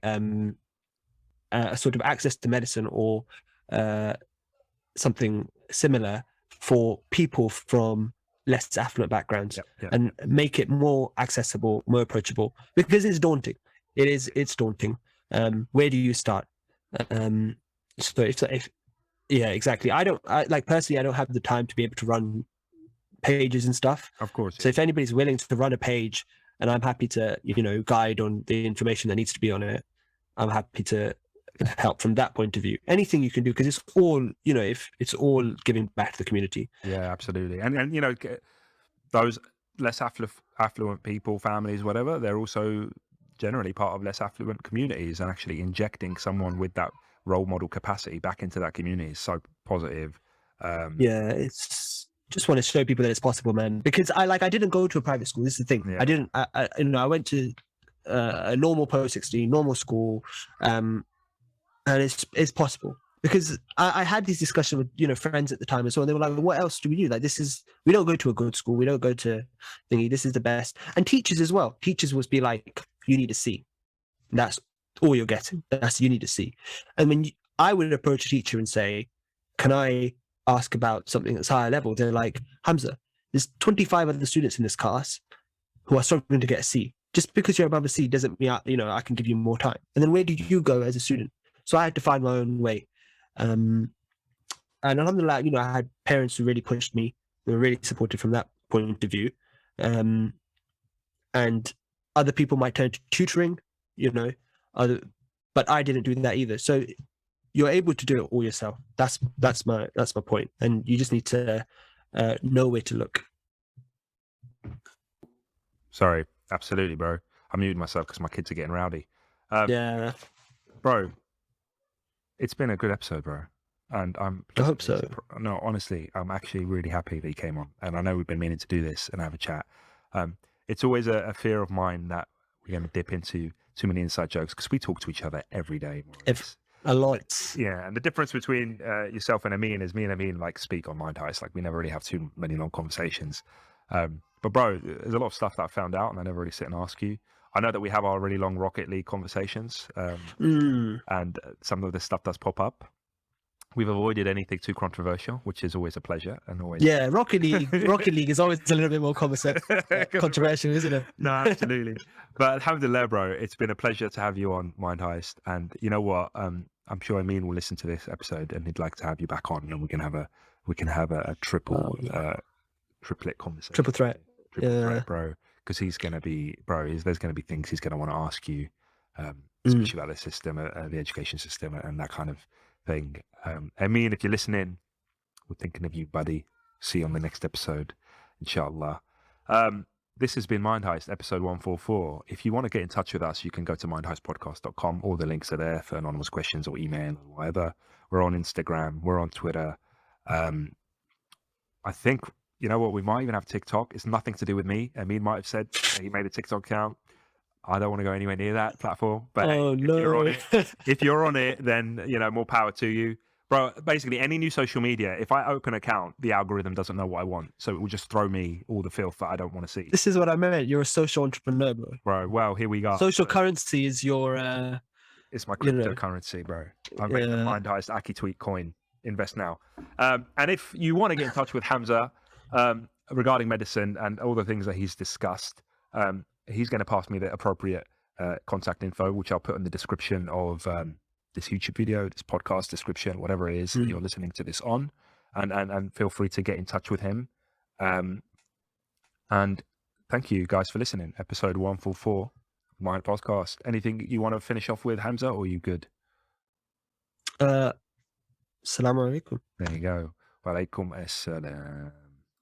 sort of access to medicine, or something similar for people from less affluent backgrounds, and make it more accessible, more approachable, because it's daunting. It's daunting. Where do you start? So if exactly. I personally, I don't have the time to be able to run pages and stuff. Of course. So if anybody's willing to run a page, and I'm happy to, you know, guide on the information that needs to be on it, I'm happy to help from that point of view. Anything you can do, because it's all, you know, if it's all giving back to the community. Yeah, absolutely. And you know, those less affluent people, families, whatever, they're also generally part of less affluent communities, and actually injecting someone with that role model capacity back into that community is so positive. It's just want to show people that it's possible, man, because I didn't go to a private school. This is the thing. I went to a normal post-16 normal school, and it's possible. because I had this discussion with, you know, friends at the time as well. They were like, what else do we do? Like, we don't go to a good school. We don't go to thingy. This is the best. And teachers as well. Teachers would be like, you need a C. That's all you're getting. You need a C. And when I would approach a teacher and say, can I ask about something that's higher level? They're like, Hamza, there's 25 other students in this class who are struggling to get a C. Just because you're above a C doesn't mean, you know, I can give you more time. And then where did you go as a student? So I had to find my own way. And alhamdulillah, you know, I had parents who really pushed me. They were really supportive from that point of view. And other people might turn to tutoring, you know, but I didn't do that either. So you're able to do it all yourself. That's my point. And you just need to know where to look. Sorry, absolutely, bro. I muted myself because my kids are getting rowdy. Yeah, bro. It's been a good episode, bro. And I hope so. No, honestly, I'm actually really happy that you came on. And I know we've been meaning to do this and have a chat. It's always a fear of mine that we're going to dip into too many inside jokes because we talk to each other every day. A lot. Yeah, and the difference between yourself and Ameen is me and Ameen like speak on Mind Heist. Like we never really have too many long conversations. But bro, there's a lot of stuff that I found out and I never really sit and ask you. I know that we have our really long Rocket League conversations, and some of this stuff does pop up. We've avoided anything too controversial, which is always a pleasure. And always, yeah, Rocket League is always a little bit more controversial, isn't it? No, absolutely. But alhamdulillah, bro, it's been a pleasure to have you on Mind Heist. And you know what? I'm sure Ameen will listen to this episode and he'd like to have you back on, and we can have a triplet conversation, triple threat, bro. Because he's going to be, there's going to be things he's going to want to ask you, especially about the system, the education system, and that kind of thing. Ameen, if you're listening, we're thinking of you, buddy. See you on the next episode, inshallah. This has been Mind Heist, episode 144. If you want to get in touch with us, you can go to mindheistpodcast.com. All the links are there for anonymous questions or email or whatever. We're on Instagram. We're on Twitter. I think, you know what, we might even have TikTok. It's nothing to do with me. Ameen might have said he made a TikTok account. I don't want to go anywhere near that platform. But if you're on it, then, you know, more power to you. Bro, basically, any new social media, if I open an account, the algorithm doesn't know what I want. So it will just throw me all the filth that I don't want to see. This is what I meant. You're a social entrepreneur, bro. Bro, well, here we go. Social currency is your... it's my cryptocurrency, bro. I'm making the Mind Heist Aki Tweet coin. Invest now. And if you want to get in touch with Hamza regarding medicine and all the things that he's discussed, he's going to pass me the appropriate contact info, which I'll put in the description of this YouTube video, this podcast description, whatever it is that you're listening to this on, and feel free to get in touch with him. And thank you guys for listening. Episode 144, my podcast. Anything you want to finish off with, Hamza, or are you good? Assalamu alaikum. There you go. Wa alaikum assalam.